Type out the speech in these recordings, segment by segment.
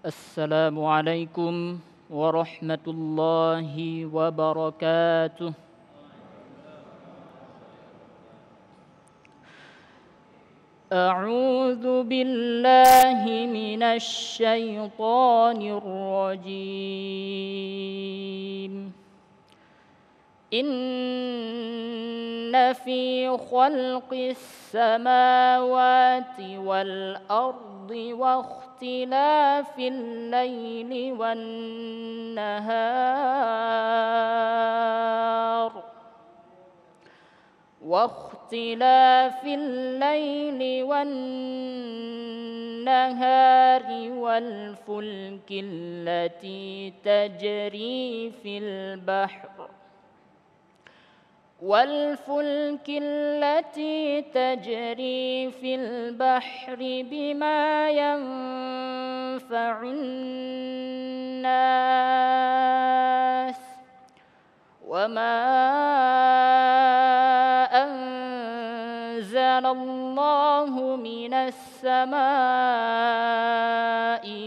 السلام عليكم ورحمة الله وبركاته. أعوذ بالله من الشيطان الرجيم. إن في خلق السماوات والأرض واختلاف الليل والنهار والفلك التي تجري في البحر بما ينفع الناس وما أنزل الله من السماء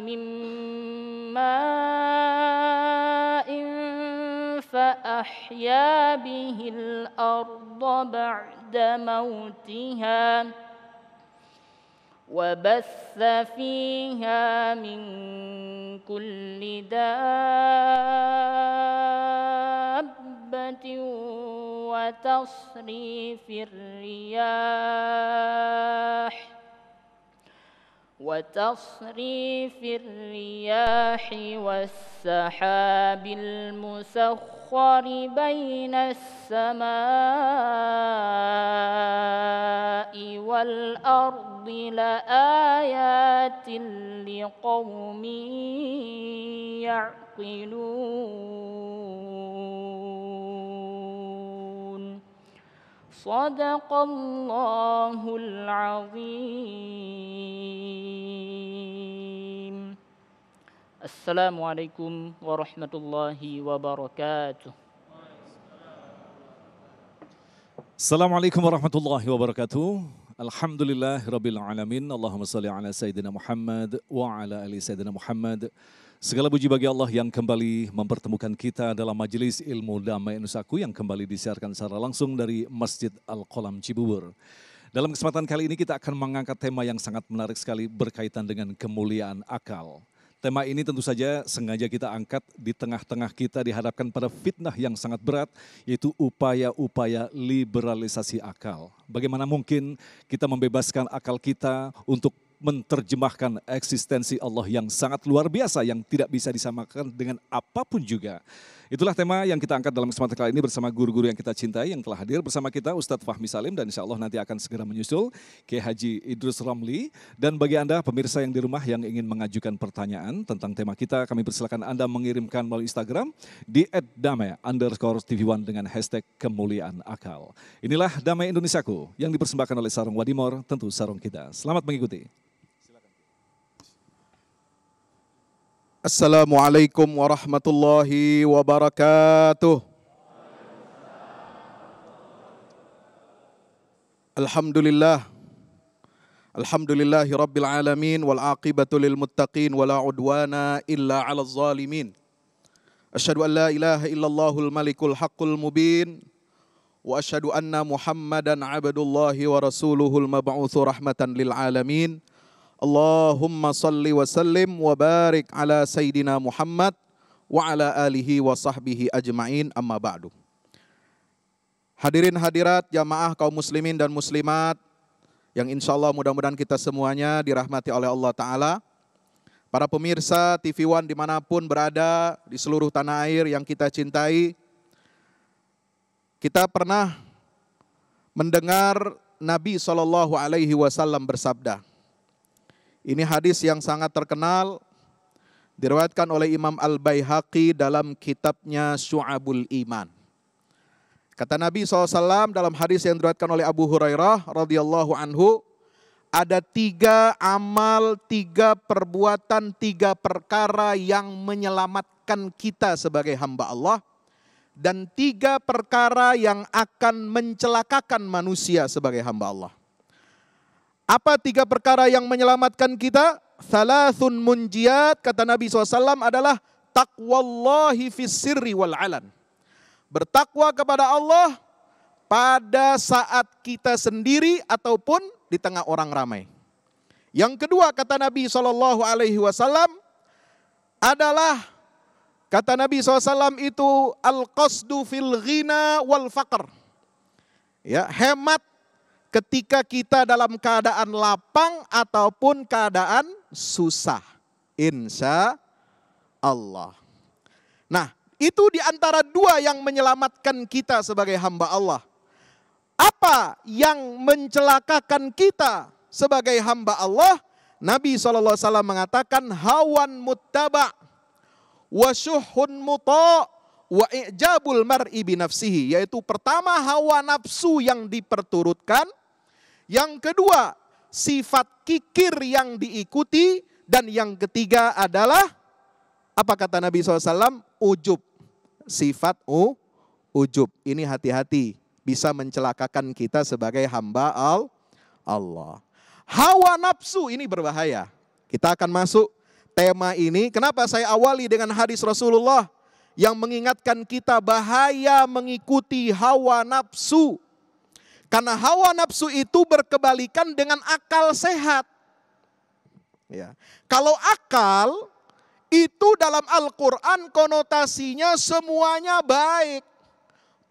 من ماء فأحيا به الأرض بعد موتها وبث فيها من كل دابة وتصريف الرياح والسحاب المسخر بين السماء والأرض لآيات لقوم يعقلون. صدق الله العظيم. Assalamualaikum warahmatullahi wabarakatuh. Assalamualaikum warahmatullahi wabarakatuh. Alhamdulillahirabbil alamin. Allahumma shalli ala sayyidina Muhammad wa ala ali sayyidina Muhammad. Segala puji bagi Allah yang kembali mempertemukan kita dalam majelis ilmu damai Nusaku yang kembali disiarkan secara langsung dari Masjid Al-Qalam Cibubur. Dalam kesempatan kali ini kita akan mengangkat tema yang sangat menarik sekali berkaitan dengan kemuliaan akal. Tema ini tentu saja sengaja kita angkat di tengah-tengah kita dihadapkan pada fitnah yang sangat berat, yaitu upaya-upaya liberalisasi akal. Bagaimana mungkin kita membebaskan akal kita untuk menerjemahkan eksistensi Allah yang sangat luar biasa, yang tidak bisa disamakan dengan apapun juga. Itulah tema yang kita angkat dalam kesempatan kali ini bersama guru-guru yang kita cintai yang telah hadir bersama kita, Ustadz Fahmi Salim, dan insya Allah nanti akan segera menyusul Kiai Haji Idrus Ramli. Dan bagi Anda pemirsa yang di rumah yang ingin mengajukan pertanyaan tentang tema kita, kami persilakan Anda mengirimkan melalui Instagram di @damai_tv1 dengan hashtag kemuliaan akal. Inilah Damai Indonesiaku yang dipersembahkan oleh Sarung Wadimor, tentu sarung kita. Selamat mengikuti. Assalamualaikum warahmatullahi wabarakatuh. Alhamdulillahi rabbil alamin wal aqibatu lil muttaqin wala udwana illa 'alal zalimin. Asyhadu an la ilaha illallahul malikul haqqul mubin wa asyhadu anna Muhammadan 'abdullahi wa rasuluhul mab'utsu rahmatan lil alamin. Allahumma salli wa sallim wa barik ala Sayyidina Muhammad wa ala alihi wa sahbihi ajma'in, amma ba'du. Hadirin hadirat jamaah kaum muslimin dan muslimat yang insya Allah mudah-mudahan kita semuanya dirahmati oleh Allah Ta'ala. Para pemirsa TV One dimanapun berada di seluruh tanah air yang kita cintai. Kita pernah mendengar Nabi SAW bersabda. Ini hadis yang sangat terkenal, diriwayatkan oleh Imam Al-Baihaqi dalam kitabnya Syu'abul Iman. Kata Nabi SAW dalam hadis yang diriwayatkan oleh Abu Hurairah radhiyallahu anhu, ada 3 amal, 3 perbuatan, 3 perkara yang menyelamatkan kita sebagai hamba Allah, dan 3 perkara yang akan mencelakakan manusia sebagai hamba Allah. Apa 3 perkara yang menyelamatkan kita? thalathun munjiyat, kata Nabi SAW, adalah taqwallahi fis sirri wal alan. Bertakwa kepada Allah pada saat kita sendiri ataupun di tengah orang ramai. Yang kedua, kata Nabi SAW, adalah, kata Nabi SAW itu, al-qasdu fil ghina wal faqr. Ya, hemat ketika kita dalam keadaan lapang ataupun keadaan susah. Insya Allah. Nah, itu di antara dua yang menyelamatkan kita sebagai hamba Allah. Apa yang mencelakakan kita sebagai hamba Allah? Nabi SAW mengatakan hawan muttaba' wa syuhun muta' wa i'jabul mar'i binafsihi. Yaitu pertama hawa nafsu yang diperturutkan. Yang kedua, sifat kikir yang diikuti. Dan yang ketiga adalah, apa kata Nabi SAW? Ujub. Sifat ujub. Ini hati-hati, bisa mencelakakan kita sebagai hamba Allah. Hawa nafsu ini berbahaya. Kita akan masuk tema ini. Kenapa saya awali dengan hadis Rasulullah yang mengingatkan kita bahaya mengikuti hawa nafsu. Karena hawa nafsu itu berkebalikan dengan akal sehat. Ya. Kalau akal itu dalam Al-Quran konotasinya semuanya baik,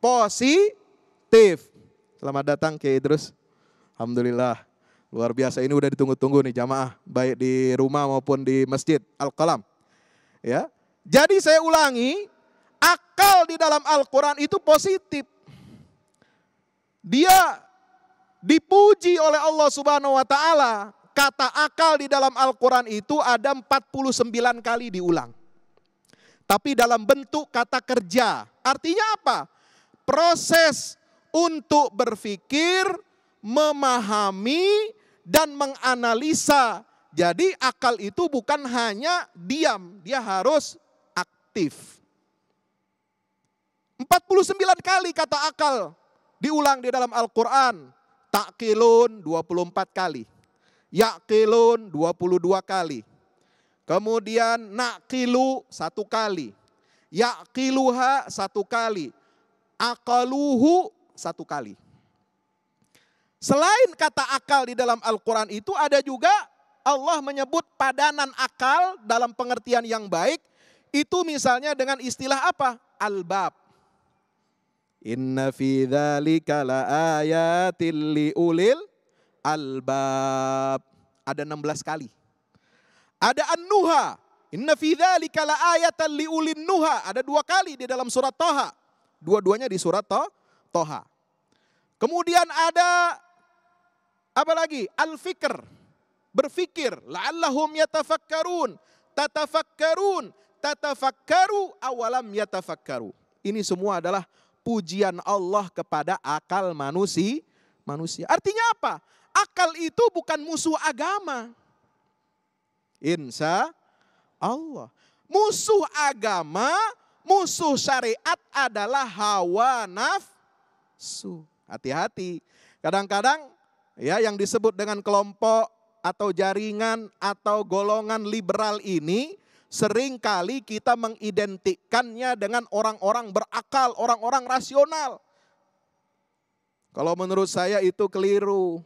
positif. Selamat datang Kiai Idrus. Alhamdulillah, luar biasa, ini udah ditunggu-tunggu nih jamaah, baik di rumah maupun di Masjid Al-Qalam. Ya. Jadi saya ulangi, akal di dalam Al-Quran itu positif. Dia dipuji oleh Allah Subhanahu wa Ta'ala. Kata akal di dalam Al-Quran itu ada 49 kali diulang. Tapi dalam bentuk kata kerja. Artinya apa? Proses untuk berpikir, memahami, dan menganalisa. Jadi akal itu bukan hanya diam, dia harus aktif. 49 kali kata akal diulang di dalam Al-Quran. Ta'qilun 24 kali. Ya'qilun 22 kali. Kemudian na'qilu 1 kali. Ya'qiluha 1 kali. Aqaluhu 1 kali. Selain kata akal di dalam Al-Quran itu ada juga Allah menyebut padanan akal dalam pengertian yang baik. Itu misalnya dengan istilah apa? Albab. Inna fi dzalika laayatil liulil albab. Ada 16 kali. Ada an-nuha. Inna fi dzalika laayatan liulin nuha. Ada 2 kali di dalam surat Thaha. Dua-duanya di surat Thaha. Kemudian ada apa lagi? Al-fikr. Berfikir. La'allahum yatafakkarun. Tatafakkarun. Tatafakkaru awalam yatafakkaru. Ini semua adalah pujian Allah kepada akal manusia. Artinya apa? Akal itu bukan musuh agama. Insya Allah. Musuh agama, musuh syariat adalah hawa nafsu. Hati-hati. Kadang-kadang ya yang disebut dengan kelompok atau jaringan atau golongan liberal ini seringkali kita mengidentikannya dengan orang-orang berakal, orang-orang rasional. Kalau menurut saya itu keliru.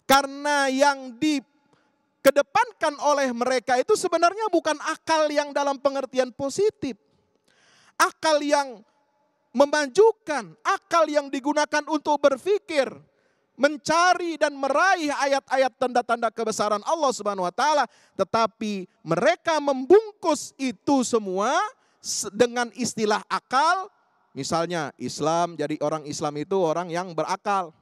Karena yang dikedepankan oleh mereka itu sebenarnya bukan akal yang dalam pengertian positif. Akal yang memajukan, akal yang digunakan untuk berpikir, mencari dan meraih ayat-ayat tanda-tanda kebesaran Allah Subhanahu wa Ta'ala, tetapi mereka membungkus itu semua dengan istilah akal. Misalnya Islam, jadi orang Islam itu orang yang berakal.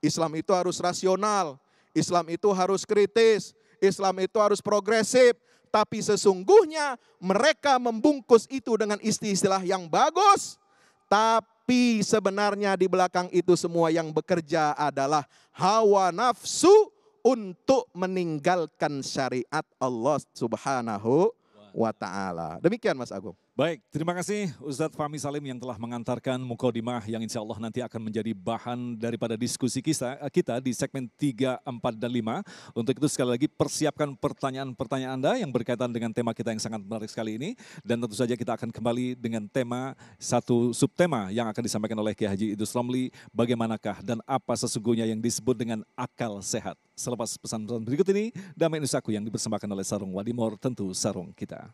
Islam itu harus rasional, Islam itu harus kritis, Islam itu harus progresif. Tapi sesungguhnya mereka membungkus itu dengan istilah yang bagus, tapi sebenarnya di belakang itu semua yang bekerja adalah hawa nafsu untuk meninggalkan syariat Allah Subhanahu wa ta'ala. Demikian Mas Agung. Baik, terima kasih Ustadz Fahmi Salim yang telah mengantarkan mukadimah yang insya Allah nanti akan menjadi bahan daripada diskusi kita di segmen 3, 4, dan 5. Untuk itu sekali lagi persiapkan pertanyaan-pertanyaan Anda yang berkaitan dengan tema kita yang sangat menarik sekali ini. Dan tentu saja kita akan kembali dengan tema, satu subtema yang akan disampaikan oleh Kiai Haji Idrus Ramli, bagaimanakah dan apa sesungguhnya yang disebut dengan akal sehat. Selepas pesan-pesan berikut ini, Damai Nusaku yang dipersembahkan oleh Sarung Wadimor, tentu sarung kita.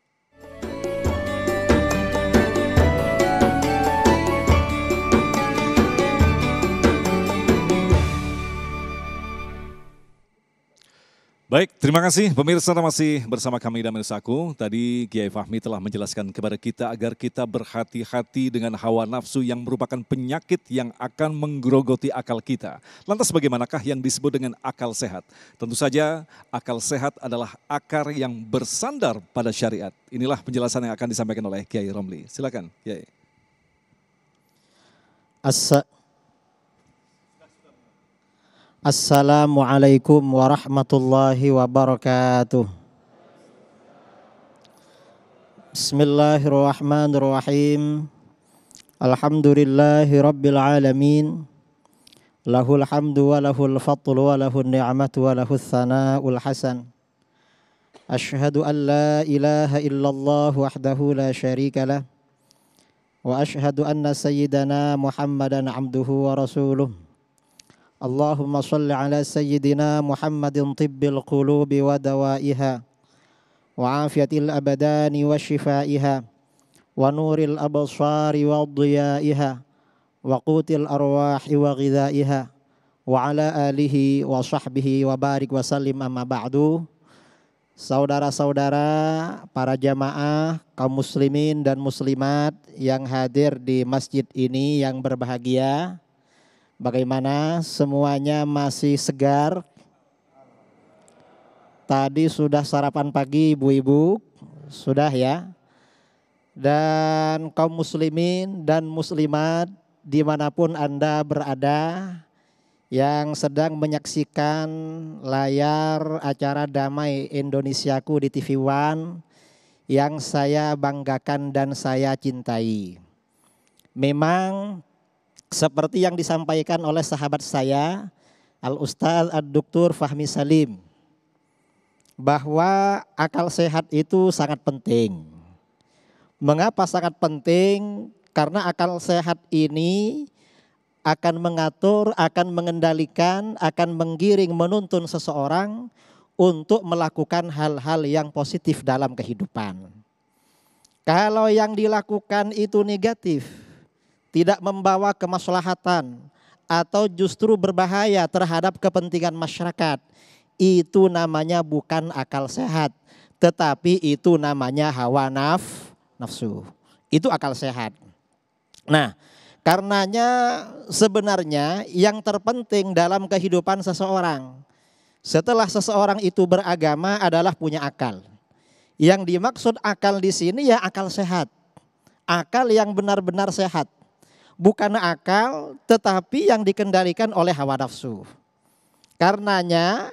Baik, terima kasih pemirsa masih bersama kami Damai Nusaku. Tadi Kiai Fahmi telah menjelaskan kepada kita agar kita berhati-hati dengan hawa nafsu yang merupakan penyakit yang akan menggerogoti akal kita. Lantas bagaimanakah yang disebut dengan akal sehat? Tentu saja akal sehat adalah akar yang bersandar pada syariat. Inilah penjelasan yang akan disampaikan oleh Kiai Ramli. Silakan Kiai. Assalamualaikum warahmatullahi wabarakatuh. Bismillahirrahmanirrahim. Alhamdulillahi rabbil alamin. Lahul hamdu wa lahul fadlu wa lahul ni'matu wa lahul thana'ul hasan. Ashhadu an la ilaha illallah wahdahu la syarika lah. Wa ashhadu anna sayyidana Muhammadan abduhu wa rasuluh. Allahumma salli ala sayyidina Muhammadin tibbil qulubi wa dawaiha wa afiyatil abadani wa shifaiha wa nuril absari wa dhiyaiha wa qutil arwahi wa ghidaiha wa ala alihi wa sahbihi wa barik wa sallim amma ba'du. Saudara-saudara, para jamaah, kaum muslimin dan muslimat yang hadir di masjid ini yang berbahagia, bagaimana semuanya masih segar? Tadi sudah sarapan pagi ibu-ibu? Sudah ya? Dan kaum muslimin dan muslimat dimanapun Anda berada yang sedang menyaksikan layar acara Damai Indonesiaku di TV One yang saya banggakan dan saya cintai. Memang seperti yang disampaikan oleh sahabat saya, Al-Ustaz Ad-Doktor Fahmi Salim, bahwa akal sehat itu sangat penting. Mengapa sangat penting? Karena akal sehat ini akan mengatur, akan mengendalikan, akan menggiring, menuntun seseorang untuk melakukan hal-hal yang positif dalam kehidupan. Kalau yang dilakukan itu negatif, tidak membawa kemaslahatan atau justru berbahaya terhadap kepentingan masyarakat, itu namanya bukan akal sehat, tetapi itu namanya hawa nafsu. Itu akal sehat. Nah, karenanya sebenarnya yang terpenting dalam kehidupan seseorang setelah seseorang itu beragama adalah punya akal. Yang dimaksud akal di sini ya akal sehat. Akal yang benar-benar sehat. Bukan akal tetapi yang dikendalikan oleh hawa nafsu. Karenanya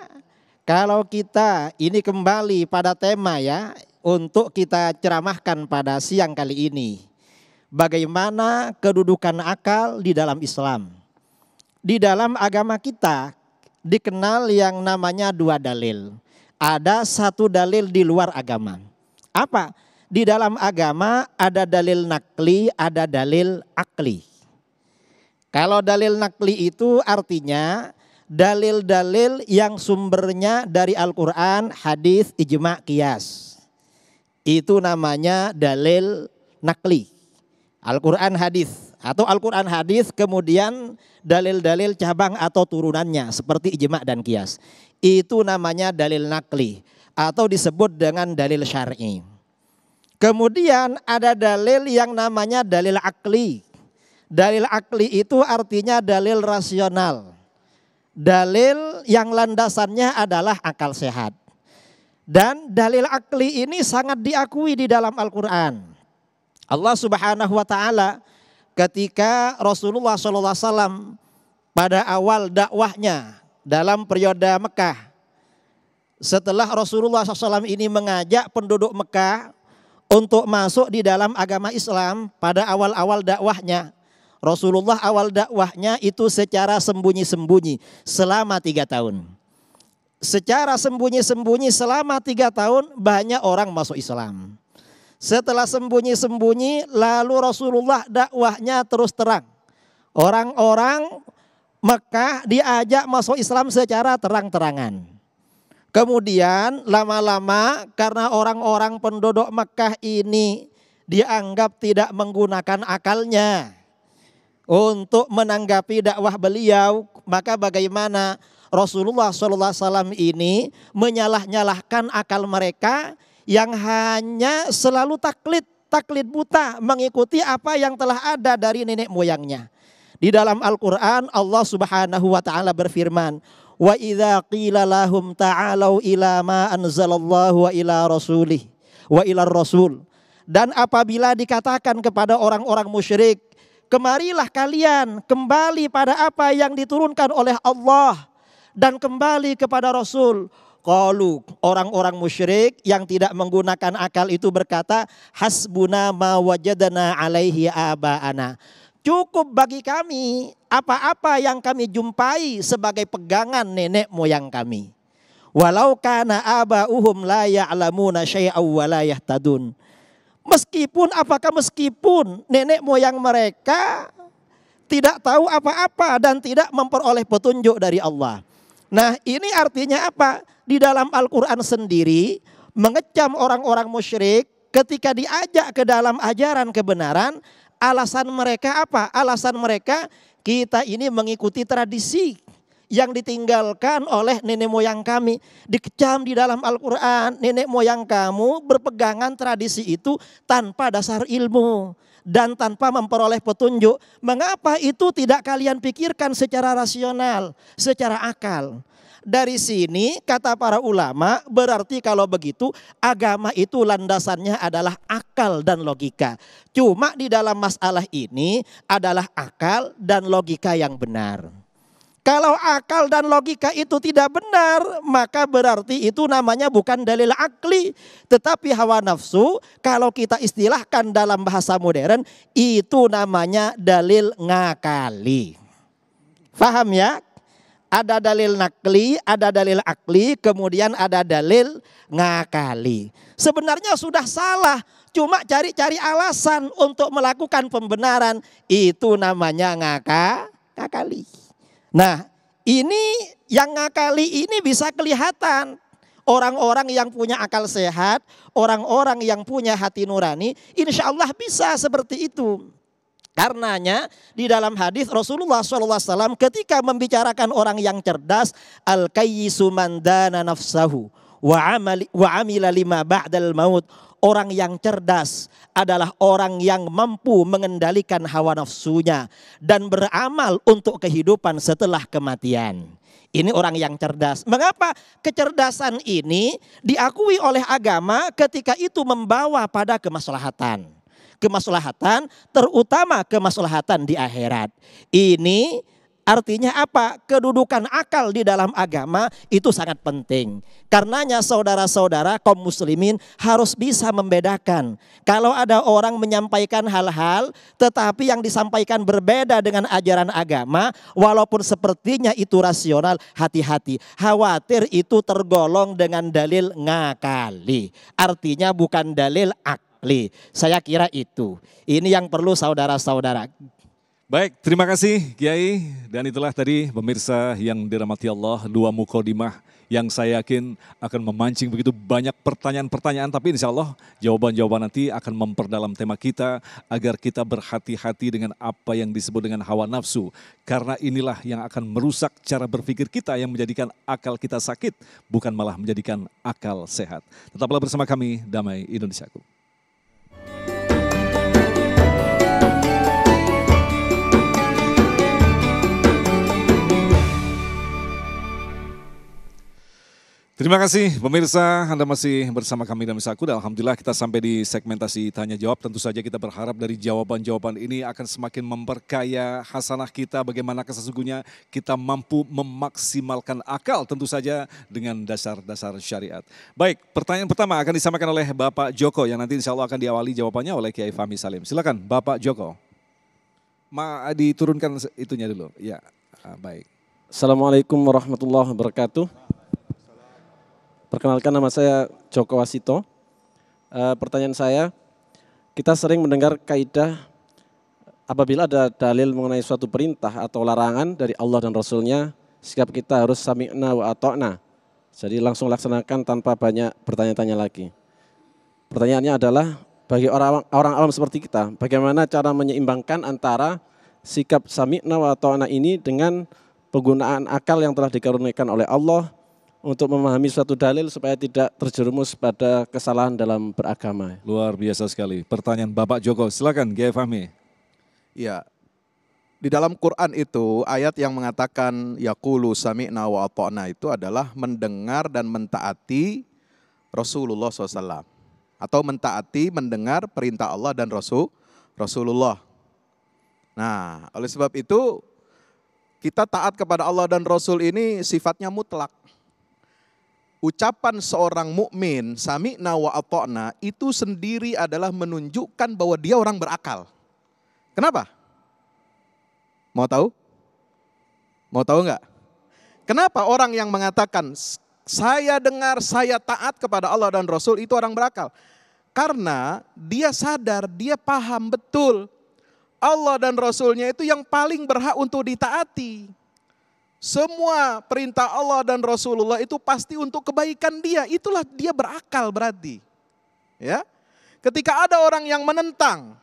kalau kita ini kembali pada tema ya untuk kita ceramahkan pada siang kali ini. Bagaimana kedudukan akal di dalam Islam. Di dalam agama kita dikenal yang namanya dua dalil. Ada satu dalil di luar agama. Apa? Di dalam agama ada dalil nakli, ada dalil akli. Kalau dalil nakli itu artinya dalil-dalil yang sumbernya dari Al-Quran, hadis, ijma, qiyas. Itu namanya dalil nakli. Al-Quran hadis atau Al-Quran hadis kemudian dalil-dalil cabang atau turunannya seperti ijma dan qiyas. Itu namanya dalil nakli atau disebut dengan dalil syar'i. Kemudian ada dalil yang namanya dalil akli. Dalil akli itu artinya dalil rasional. Dalil yang landasannya adalah akal sehat. Dan dalil akli ini sangat diakui di dalam Al-Quran. Allah Subhanahu wa ta'ala ketika Rasulullah SAW pada awal dakwahnya dalam periode Mekah. Setelah Rasulullah SAW ini mengajak penduduk Mekah untuk masuk di dalam agama Islam pada awal-awal dakwahnya. Rasulullah awal dakwahnya itu secara sembunyi-sembunyi selama 3 tahun. Secara sembunyi-sembunyi selama 3 tahun banyak orang masuk Islam. Setelah sembunyi-sembunyi lalu Rasulullah dakwahnya terus terang. Orang-orang Mekah diajak masuk Islam secara terang-terangan. Kemudian lama-lama karena orang-orang penduduk Mekah ini dianggap tidak menggunakan akalnya untuk menanggapi dakwah beliau, maka bagaimana Rasulullah SAW ini menyalah-nyalahkan akal mereka yang hanya selalu taklid buta mengikuti apa yang telah ada dari nenek moyangnya. Di dalam Al-Quran Allah Subhanahu wa ta'ala berfirman, wa idza qila lahum ta'alau ila ma anzalallahu wa ila rasulih wa ila rasul. Dan apabila dikatakan kepada orang-orang musyrik, kemarilah kalian kembali pada apa yang diturunkan oleh Allah dan kembali kepada Rasul. Qalu, orang-orang musyrik yang tidak menggunakan akal itu berkata, hasbuna ma wajadna alaihi aba'ana. Cukup bagi kami apa-apa yang kami jumpai sebagai pegangan nenek moyang kami. Walau kana aba'uhum la ya'lamuna syai'aw wa la yahtadun. Meskipun nenek moyang mereka tidak tahu apa-apa dan tidak memperoleh petunjuk dari Allah. Nah, ini artinya apa? Di dalam Al-Quran sendiri mengecam orang-orang musyrik ketika diajak ke dalam ajaran kebenaran. Alasan mereka apa? Alasan mereka, kita ini mengikuti tradisi yang ditinggalkan oleh nenek moyang kami. Dikecam di dalam Al-Quran, nenek moyang kamu berpegangan tradisi itu tanpa dasar ilmu dan tanpa memperoleh petunjuk. Mengapa itu tidak kalian pikirkan secara rasional, secara akal? Dari sini kata para ulama, berarti kalau begitu agama itu landasannya adalah akal dan logika. Cuma di dalam masalah ini adalah akal dan logika yang benar. Kalau akal dan logika itu tidak benar, maka berarti itu namanya bukan dalil akli, tetapi hawa nafsu. Kalau kita istilahkan dalam bahasa modern, itu namanya dalil ngakali. Faham ya? Ada dalil nakli, ada dalil akli, kemudian ada dalil ngakali. Sebenarnya sudah salah, cuma cari-cari alasan untuk melakukan pembenaran. Itu namanya ngakali. Nah, ini yang ngakali ini bisa kelihatan. Orang-orang yang punya akal sehat, orang-orang yang punya hati nurani, insya Allah bisa seperti itu. Karenanya di dalam hadis Rasulullah SAW ketika membicarakan orang yang cerdas, al-kayyisu man dana nafsahu wa amila lima ba'dal maut. Orang yang cerdas adalah orang yang mampu mengendalikan hawa nafsunya dan beramal untuk kehidupan setelah kematian. Ini orang yang cerdas. Mengapa kecerdasan ini diakui oleh agama ketika itu membawa pada kemaslahatan? Kemaslahatan, terutama kemaslahatan di akhirat. Ini artinya apa? Kedudukan akal di dalam agama itu sangat penting. Karenanya saudara-saudara kaum muslimin harus bisa membedakan. Kalau ada orang menyampaikan hal-hal tetapi yang disampaikan berbeda dengan ajaran agama, walaupun sepertinya itu rasional, hati-hati. Khawatir itu tergolong dengan dalil ngakali. Artinya bukan dalil akli. Saya kira itu. Ini yang perlu saudara-saudara. Baik, terima kasih Kiai. Dan itulah tadi pemirsa yang dirahmati Allah, 2 mukadimah yang saya yakin akan memancing begitu banyak pertanyaan-pertanyaan. Tapi insya Allah jawaban-jawaban nanti akan memperdalam tema kita agar kita berhati-hati dengan apa yang disebut dengan hawa nafsu. Karena inilah yang akan merusak cara berpikir kita yang menjadikan akal kita sakit, bukan malah menjadikan akal sehat. Tetaplah bersama kami, Damai Indonesiaku. Terima kasih pemirsa, Anda masih bersama kami dan Misaku. Dan alhamdulillah kita sampai di segmentasi tanya jawab. Tentu saja kita berharap dari jawaban-jawaban ini akan semakin memperkaya hasanah kita. Bagaimana sesungguhnya kita mampu memaksimalkan akal tentu saja dengan dasar-dasar syariat. Baik, pertanyaan pertama akan disampaikan oleh Bapak Joko yang nanti insya Allah akan diawali jawabannya oleh Kiai Fahmi Salim. Silakan Bapak Joko. Diturunkan itunya dulu. Ya, baik. Assalamualaikum warahmatullahi wabarakatuh. Perkenalkan, nama saya Joko Wasito. Pertanyaan saya, kita sering mendengar kaidah apabila ada dalil mengenai suatu perintah atau larangan dari Allah dan Rasulnya, sikap kita harus sami'na wa ata'na. Jadi langsung laksanakan tanpa banyak bertanya-tanya lagi. Pertanyaannya adalah, bagi orang awam seperti kita, bagaimana cara menyeimbangkan antara sikap sami'na wa ata'na ini dengan penggunaan akal yang telah dikaruniakan oleh Allah untuk memahami suatu dalil supaya tidak terjerumus pada kesalahan dalam beragama. Luar biasa sekali. Pertanyaan Bapak Joko, silakan Kiai Fahmi. Ya, di dalam Quran itu ayat yang mengatakan yaqulu sami'na wa ata'na itu adalah mendengar dan mentaati Rasulullah SAW. Atau mentaati, mendengar perintah Allah dan Rasulullah. Nah, oleh sebab itu kita taat kepada Allah dan Rasul ini sifatnya mutlak. Ucapan seorang mukmin sami'na wa ata'na itu sendiri adalah menunjukkan bahwa dia orang berakal. Kenapa? Mau tahu? Mau tahu enggak? Kenapa orang yang mengatakan saya dengar, saya taat kepada Allah dan Rasul itu orang berakal? Karena dia sadar, dia paham betul Allah dan Rasulnya itu yang paling berhak untuk ditaati. Semua perintah Allah dan Rasulullah itu pasti untuk kebaikan dia. Itulah dia berakal berarti. Ya. Ketika ada orang yang menentang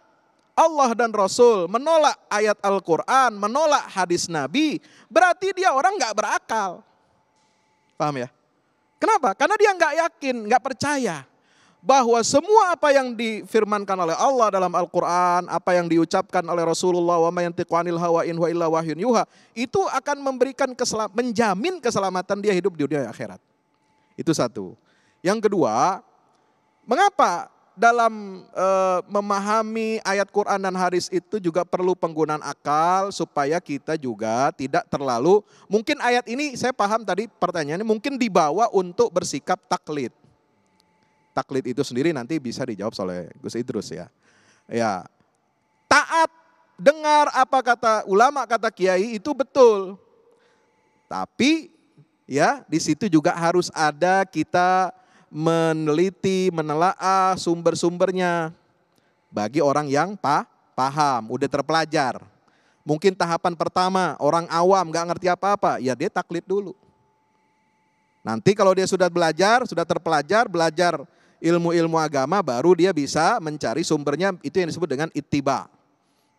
Allah dan Rasul, menolak ayat Al-Quran, menolak hadis Nabi, berarti dia orang nggak berakal. Paham ya? Kenapa? Karena dia nggak yakin, nggak percaya bahwa semua apa yang difirmankan oleh Allah dalam Al-Quran, apa yang diucapkan oleh Rasulullah, wa ma yantiqu anil hawa in huwa illa wahyun yuha, itu akan memberikan menjamin keselamatan dia hidup di dunia akhirat. Itu satu. Yang kedua, mengapa dalam memahami ayat Quran dan hadis itu juga perlu penggunaan akal supaya kita juga tidak terlalu, mungkin ayat ini saya paham tadi pertanyaannya mungkin dibawa untuk bersikap taklid. Taklid itu sendiri nanti bisa dijawab oleh Gus Idrus ya. Ya, taat, dengar apa kata ulama, kata kiai itu betul. Tapi ya di situ juga harus ada kita meneliti, menelaah sumber-sumbernya. Bagi orang yang paham, udah terpelajar. Mungkin tahapan pertama orang awam gak ngerti apa-apa, ya dia taklid dulu. Nanti kalau dia sudah belajar, sudah terpelajar, belajar ilmu-ilmu agama, baru dia bisa mencari sumbernya, itu yang disebut dengan ittiba.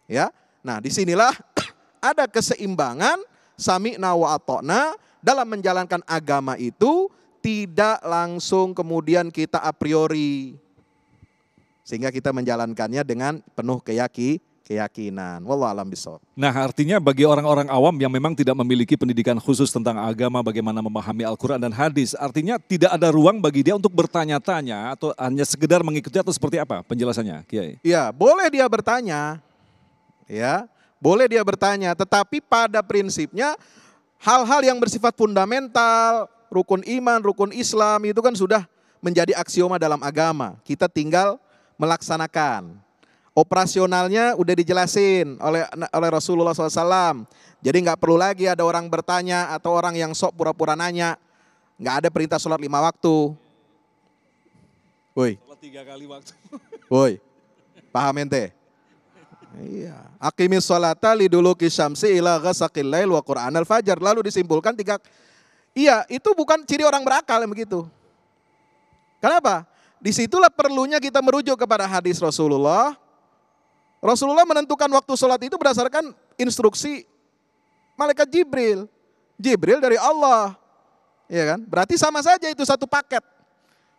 Ya, nah disinilah ada keseimbangan sami'na wa ata'na dalam menjalankan agama itu tidak langsung kemudian kita a priori, sehingga kita menjalankannya dengan penuh keyakinan. Wallahu a'lam bishawab. Nah, artinya bagi orang-orang awam yang memang tidak memiliki pendidikan khusus tentang agama, bagaimana memahami Al-Quran dan hadis, artinya tidak ada ruang bagi dia untuk bertanya-tanya atau hanya sekedar mengikuti atau seperti apa penjelasannya, Kiai? Ya, boleh dia bertanya. Ya, boleh dia bertanya, tetapi pada prinsipnya hal-hal yang bersifat fundamental, rukun iman, rukun Islam itu kan sudah menjadi aksioma dalam agama. Kita tinggal melaksanakan. Operasionalnya udah dijelasin oleh Rasulullah SAW. Jadi nggak perlu lagi ada orang bertanya atau orang yang sok pura-pura nanya. Nggak ada perintah sholat 5 waktu. Woi. Sholat 3 kali waktu. Woi. Paham ente? Iya. Aqimis sholata liduluki syamsi ila ghasaqil lail wa qur'anal fajar. Lalu disimpulkan 3. Iya, itu bukan ciri orang berakal yang begitu. Kenapa? Disitulah perlunya kita merujuk kepada hadis Rasulullah. Rasulullah menentukan waktu sholat itu berdasarkan instruksi malaikat Jibril. Jibril dari Allah. Ya kan? Berarti sama saja itu satu paket.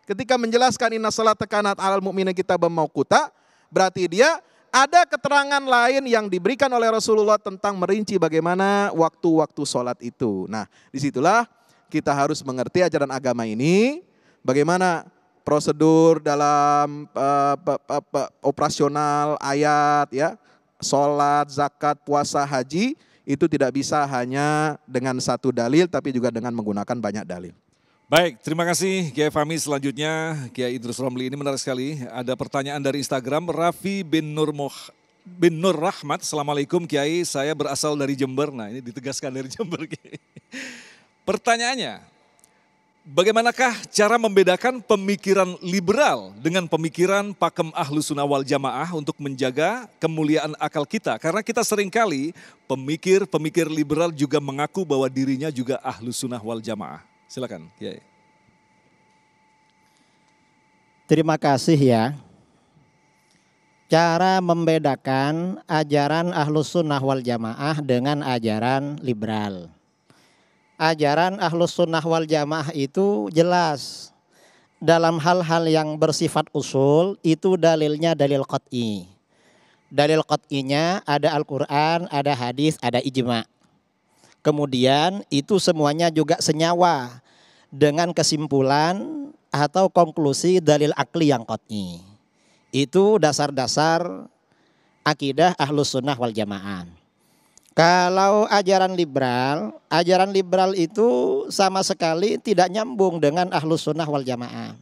Ketika menjelaskan inna sholata kanat alal mu'minin kitaban mauquta, berarti dia ada keterangan lain yang diberikan oleh Rasulullah tentang merinci bagaimana waktu-waktu sholat itu. Nah, disitulah kita harus mengerti ajaran agama ini, bagaimana prosedur dalam operasional ayat, ya, sholat, zakat, puasa, haji, itu tidak bisa hanya dengan satu dalil, tapi juga dengan menggunakan banyak dalil. Baik, terima kasih Kiai Fahmi. Selanjutnya Kiai Idrus Romli, ini menarik sekali. Ada pertanyaan dari Instagram, Raffi bin Nur Rahmat. Assalamualaikum Kiai, saya berasal dari Jember. Nah, ini ditegaskan dari Jember, Kiai. Pertanyaannya, bagaimanakah cara membedakan pemikiran liberal dengan pemikiran pakem Ahlus Sunnah wal Jamaah untuk menjaga kemuliaan akal kita? Karena kita seringkali pemikir liberal juga mengaku bahwa dirinya juga Ahlus Sunnah wal Jamaah. Silakan, Kiai. Terima kasih ya. Cara membedakan ajaran Ahlus Sunnah wal Jamaah dengan ajaran liberal. Ajaran Ahlus Sunnah wal Jamaah itu jelas. Dalam hal-hal yang bersifat usul itu dalilnya dalil qat'i. Dalil qat'inya ada Al-Quran, ada hadis, ada ijma'. Kemudian itu semuanya juga senyawa dengan kesimpulan atau konklusi dalil akli yang qat'i. Itu dasar-dasar akidah Ahlus Sunnah wal Jamaah. Kalau ajaran liberal itu sama sekali tidak nyambung dengan Ahlus Sunnah wal Jamaah.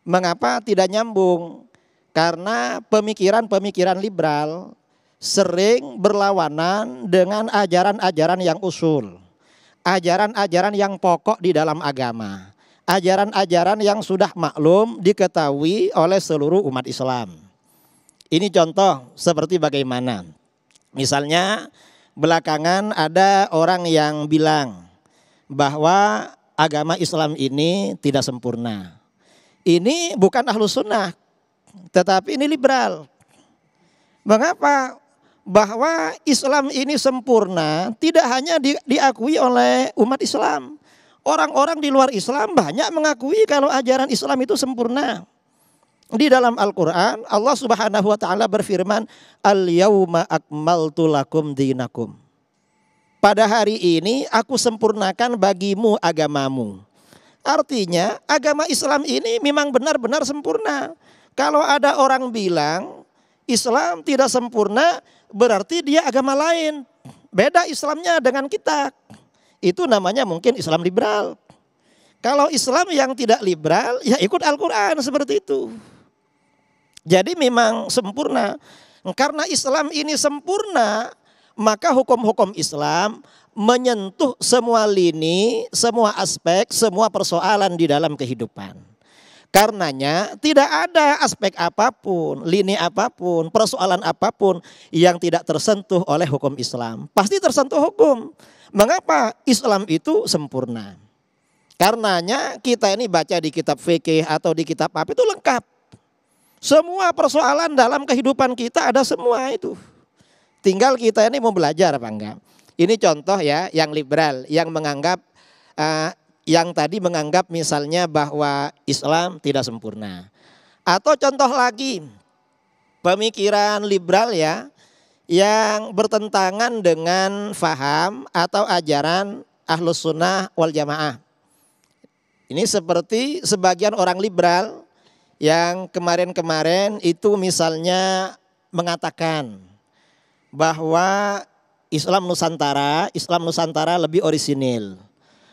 Mengapa tidak nyambung? Karena pemikiran-pemikiran liberal sering berlawanan dengan ajaran-ajaran yang usul. Ajaran-ajaran yang pokok di dalam agama. Ajaran-ajaran yang sudah maklum diketahui oleh seluruh umat Islam. Ini contoh seperti bagaimana. Misalnya belakangan ada orang yang bilang bahwa agama Islam ini tidak sempurna. Ini bukan Ahlus Sunnah, tetapi ini liberal. Mengapa? Bahwa Islam ini sempurna tidak hanya diakui oleh umat Islam. Orang-orang di luar Islam banyak mengakui kalau ajaran Islam itu sempurna. Di dalam Al-Quran Allah Subhanahu wa ta'ala berfirman, Al-yawma akmaltu lakum dinakum. Pada hari ini aku sempurnakan bagimu agamamu. Artinya agama Islam ini memang benar-benar sempurna. Kalau ada orang bilang Islam tidak sempurna, berarti dia agama lain. Beda Islamnya dengan kita. Itu namanya mungkin Islam liberal. Kalau Islam yang tidak liberal, ya ikut Al-Quran seperti itu. Jadi memang sempurna. Karena Islam ini sempurna, maka hukum-hukum Islam menyentuh semua lini, semua aspek, semua persoalan di dalam kehidupan. Karenanya tidak ada aspek apapun, lini apapun, persoalan apapun yang tidak tersentuh oleh hukum Islam. Pasti tersentuh hukum. Mengapa? Islam itu sempurna. Karenanya kita ini baca di kitab fikih atau di kitab apa itu lengkap. Semua persoalan dalam kehidupan kita ada semua itu. Tinggal kita ini mau belajar apa enggak. Ini contoh ya yang liberal, yang menganggap yang tadi menganggap misalnya bahwa Islam tidak sempurna. Atau contoh lagi pemikiran liberal ya yang bertentangan dengan faham atau ajaran Ahlus Sunnah wal Jamaah. Ini seperti sebagian orang liberal yang kemarin-kemarin itu misalnya mengatakan bahwa Islam Nusantara lebih orisinil.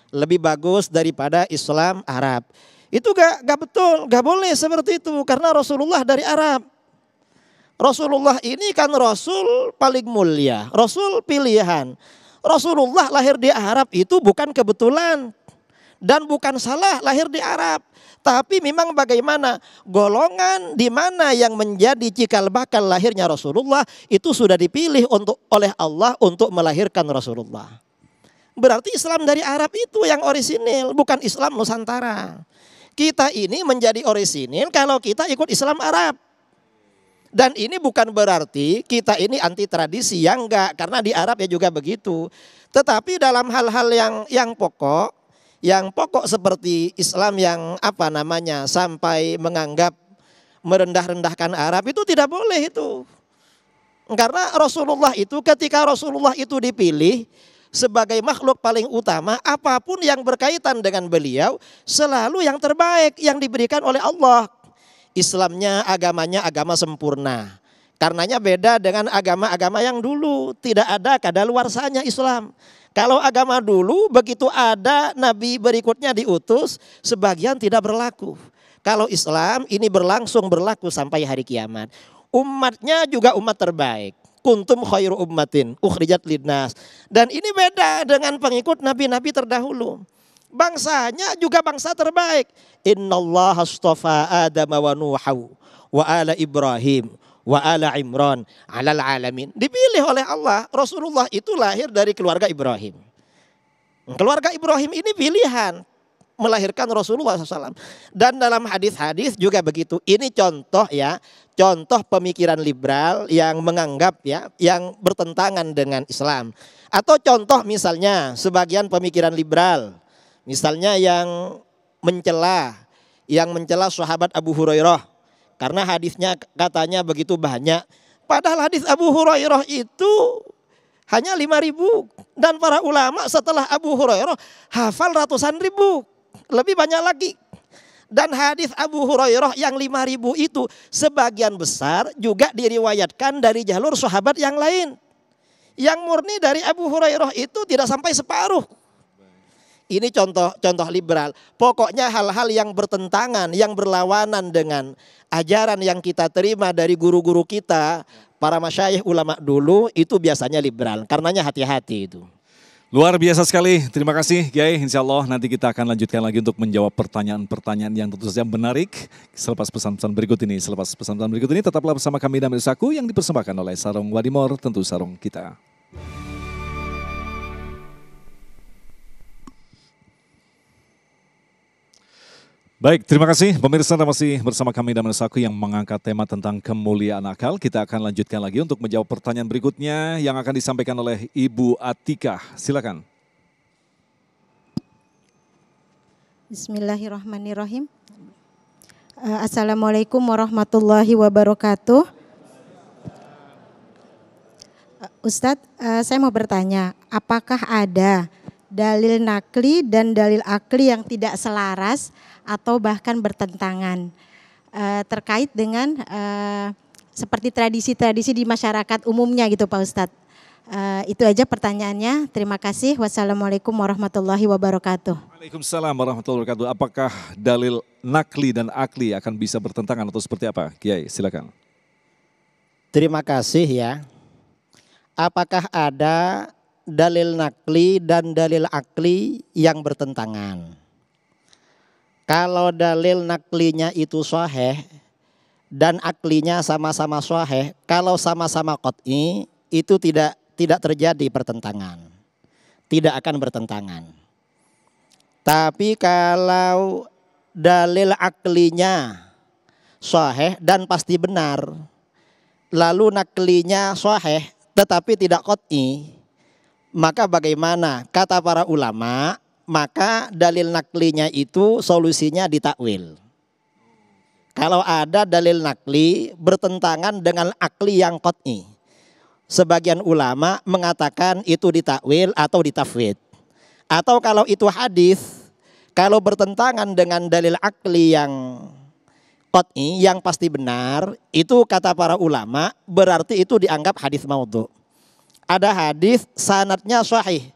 Lebih bagus daripada Islam Arab. Itu gak betul, gak boleh seperti itu. Karena Rasulullah dari Arab. Rasulullah ini kan Rasul paling mulia. Rasul pilihan. Rasulullah lahir di Arab itu bukan kebetulan. Dan bukan salah lahir di Arab. Tapi memang bagaimana golongan di mana yang menjadi cikal bakal lahirnya Rasulullah itu sudah dipilih oleh Allah untuk melahirkan Rasulullah. Berarti Islam dari Arab itu yang orisinil, bukan Islam Nusantara. Kita ini menjadi orisinil kalau kita ikut Islam Arab. Dan ini bukan berarti kita ini anti tradisi, yang enggak, karena di Arab ya juga begitu. Tetapi dalam hal-hal yang pokok seperti Islam yang sampai menganggap merendah-rendahkan Arab itu tidak boleh itu. Karena Rasulullah itu ketika Rasulullah itu dipilih, sebagai makhluk paling utama, apapun yang berkaitan dengan beliau selalu yang terbaik yang diberikan oleh Allah. Islamnya, agamanya agama sempurna. Karenanya beda dengan agama-agama yang dulu, tidak ada kadaluarsanya Islam. Kalau agama dulu begitu ada nabi berikutnya diutus, sebagian tidak berlaku. Kalau Islam ini berlaku sampai hari kiamat. Umatnya juga umat terbaik. Kuntum khairu ummatin ukhrijat linnas. Dan ini beda dengan pengikut nabi-nabi terdahulu. Bangsanya juga bangsa terbaik. Innallaha astafa Adam wa Nuha wa ala Ibrahim wa ala Imran alal alamin. Dipilih oleh Allah. Rasulullah itu lahir dari keluarga Ibrahim. Keluarga Ibrahim ini pilihan melahirkan Rasulullah SAW. Dan dalam hadis-hadis juga begitu. Ini contoh ya, contoh pemikiran liberal yang menganggap ya, yang bertentangan dengan Islam. Atau contoh misalnya sebagian pemikiran liberal, misalnya yang mencela sahabat Abu Hurairah. Karena hadisnya katanya begitu banyak. Padahal hadis Abu Hurairah itu hanya 5.000. Dan para ulama setelah Abu Hurairah hafal ratusan ribu. Lebih banyak lagi. Dan hadis Abu Hurairah yang 5.000 itu sebagian besar juga diriwayatkan dari jalur sahabat yang lain. Yang murni dari Abu Hurairah itu tidak sampai separuh. Ini contoh liberal. Pokoknya hal-hal yang bertentangan, yang berlawanan dengan ajaran yang kita terima dari guru-guru kita, para masyayikh ulama dulu, itu biasanya liberal. Karenanya hati-hati itu. Luar biasa sekali, terima kasih Kiai. Insya Allah nanti kita akan lanjutkan lagi untuk menjawab pertanyaan-pertanyaan yang tentu saja menarik. Selepas pesan-pesan berikut ini, tetaplah bersama kami dan Saku yang dipersembahkan oleh Sarung Wadimor, tentu sarung kita. Baik, terima kasih pemirsa, masih bersama kami dan Saku yang mengangkat tema tentang kemuliaan akal. Kita akan lanjutkan lagi untuk menjawab pertanyaan berikutnya yang akan disampaikan oleh Ibu Atikah. Silakan. Bismillahirrahmanirrahim. Assalamualaikum warahmatullahi wabarakatuh. Ustadz, saya mau bertanya, apakah ada dalil nakli dan dalil akli yang tidak selaras atau bahkan bertentangan terkait dengan seperti tradisi-tradisi di masyarakat umumnya gitu Pak Ustadz. Itu aja pertanyaannya. Terima kasih. Wassalamualaikum warahmatullahi wabarakatuh. Waalaikumsalam warahmatullahi wabarakatuh. Apakah dalil nakli dan akli akan bisa bertentangan atau seperti apa? Kiai, silakan. Terima kasih ya. Apakah ada dalil nakli dan dalil akli yang bertentangan? Kalau dalil naklinya itu sahih dan aklinya sama-sama sahih, kalau sama-sama qat'i itu tidak terjadi pertentangan. Tidak akan bertentangan. Tapi kalau dalil aklinya sahih dan pasti benar, lalu naklinya sahih tetapi tidak qat'i, maka bagaimana? Kata para ulama, maka dalil naklinya itu solusinya ditakwil. Kalau ada dalil nakli bertentangan dengan akli yang qat'i, sebagian ulama mengatakan itu ditakwil atau ditafwid. Atau kalau itu hadis, kalau bertentangan dengan dalil akli yang qat'i yang pasti benar, itu kata para ulama berarti itu dianggap hadis maudhu. Ada hadis sanadnya sahih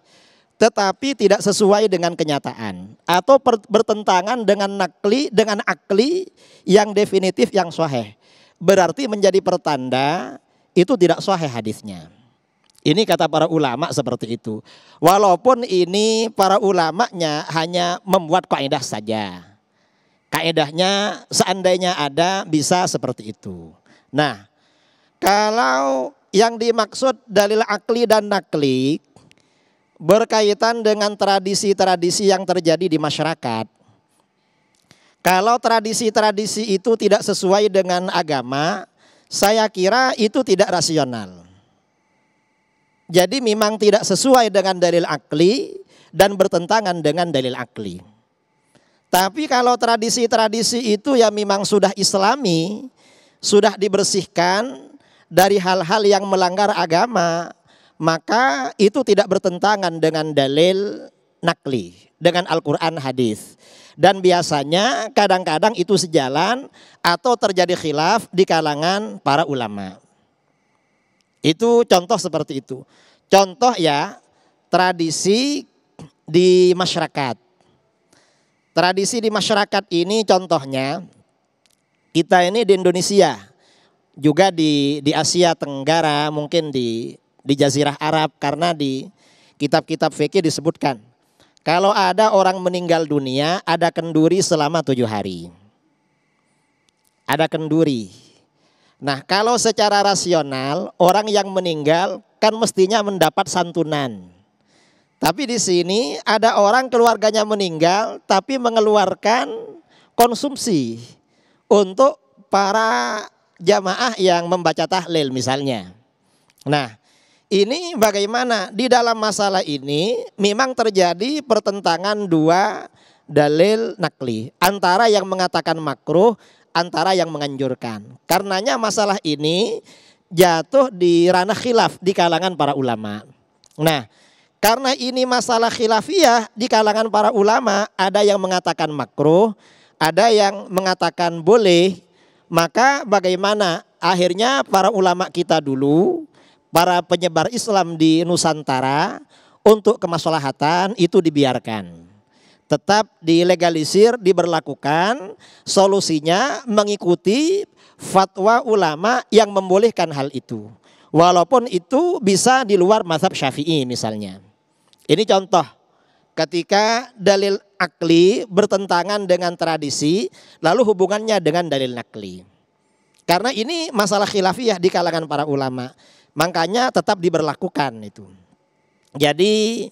tetapi tidak sesuai dengan kenyataan atau bertentangan dengan nakli dengan akli yang definitif yang sahih, berarti menjadi pertanda itu tidak sahih hadisnya. Ini kata para ulama seperti itu. Walaupun ini para ulamanya hanya membuat kaidah saja. Kaidahnya seandainya ada bisa seperti itu. Nah, kalau yang dimaksud dalil akli dan nakli berkaitan dengan tradisi-tradisi yang terjadi di masyarakat. Kalau tradisi-tradisi itu tidak sesuai dengan agama, saya kira itu tidak rasional. Jadi memang tidak sesuai dengan dalil akli dan bertentangan dengan dalil akli. Tapi kalau tradisi-tradisi itu ya memang sudah islami, sudah dibersihkan dari hal-hal yang melanggar agama, maka itu tidak bertentangan dengan dalil nakli, dengan Al-Quran hadis. Dan biasanya kadang-kadang itu sejalan atau terjadi khilaf di kalangan para ulama. Itu contoh seperti itu. Contoh ya, tradisi di masyarakat. Tradisi di masyarakat ini contohnya, kita ini di Indonesia, juga di Asia Tenggara, mungkin di Jazirah Arab, karena di kitab-kitab fikih disebutkan, kalau ada orang meninggal dunia, ada kenduri selama 7 hari. Ada kenduri. Nah, kalau secara rasional, orang yang meninggal kan mestinya mendapat santunan. Tapi di sini ada orang keluarganya meninggal tapi mengeluarkan konsumsi untuk para jamaah yang membaca tahlil misalnya. Nah, ini bagaimana? Di dalam masalah ini memang terjadi pertentangan dua dalil nakli. Antara yang mengatakan makruh, antara yang menganjurkan. Karenanya masalah ini jatuh di ranah khilaf di kalangan para ulama. Nah, karena ini masalah khilafiyah di kalangan para ulama, ada yang mengatakan makruh, ada yang mengatakan boleh, maka bagaimana? Akhirnya para ulama kita dulu, para penyebar Islam di Nusantara, untuk kemaslahatan itu dibiarkan. Tetap dilegalisir, diberlakukan, solusinya mengikuti fatwa ulama yang membolehkan hal itu. Walaupun itu bisa di luar mazhab Syafi'i misalnya. Ini contoh ketika dalil akli bertentangan dengan tradisi, lalu hubungannya dengan dalil nakli. Karena ini masalah khilafiyah di kalangan para ulama, makanya tetap diberlakukan itu. Jadi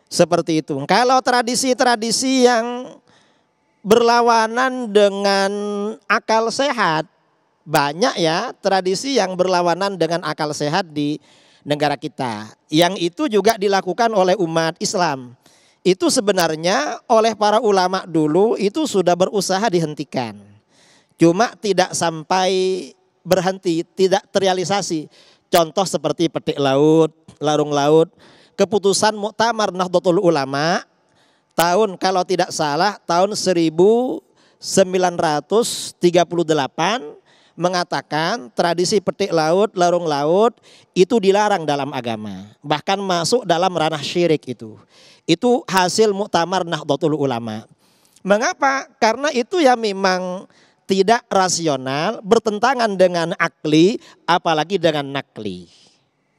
seperti itu. Kalau tradisi-tradisi yang berlawanan dengan akal sehat, banyak ya tradisi yang berlawanan dengan akal sehat di negara kita. Yang itu juga dilakukan oleh umat Islam. Itu sebenarnya oleh para ulama dulu itu sudah berusaha dihentikan. Cuma tidak sampai berhenti, tidak terrealisasi. Contoh seperti petik laut, larung laut. Keputusan Muktamar Nahdlatul Ulama tahun kalau tidak salah tahun 1938 mengatakan tradisi petik laut, larung laut itu dilarang dalam agama. Bahkan masuk dalam ranah syirik itu. Itu hasil Muktamar Nahdlatul Ulama. Mengapa? Karena itu ya memang tidak rasional, bertentangan dengan akli, apalagi dengan nakli.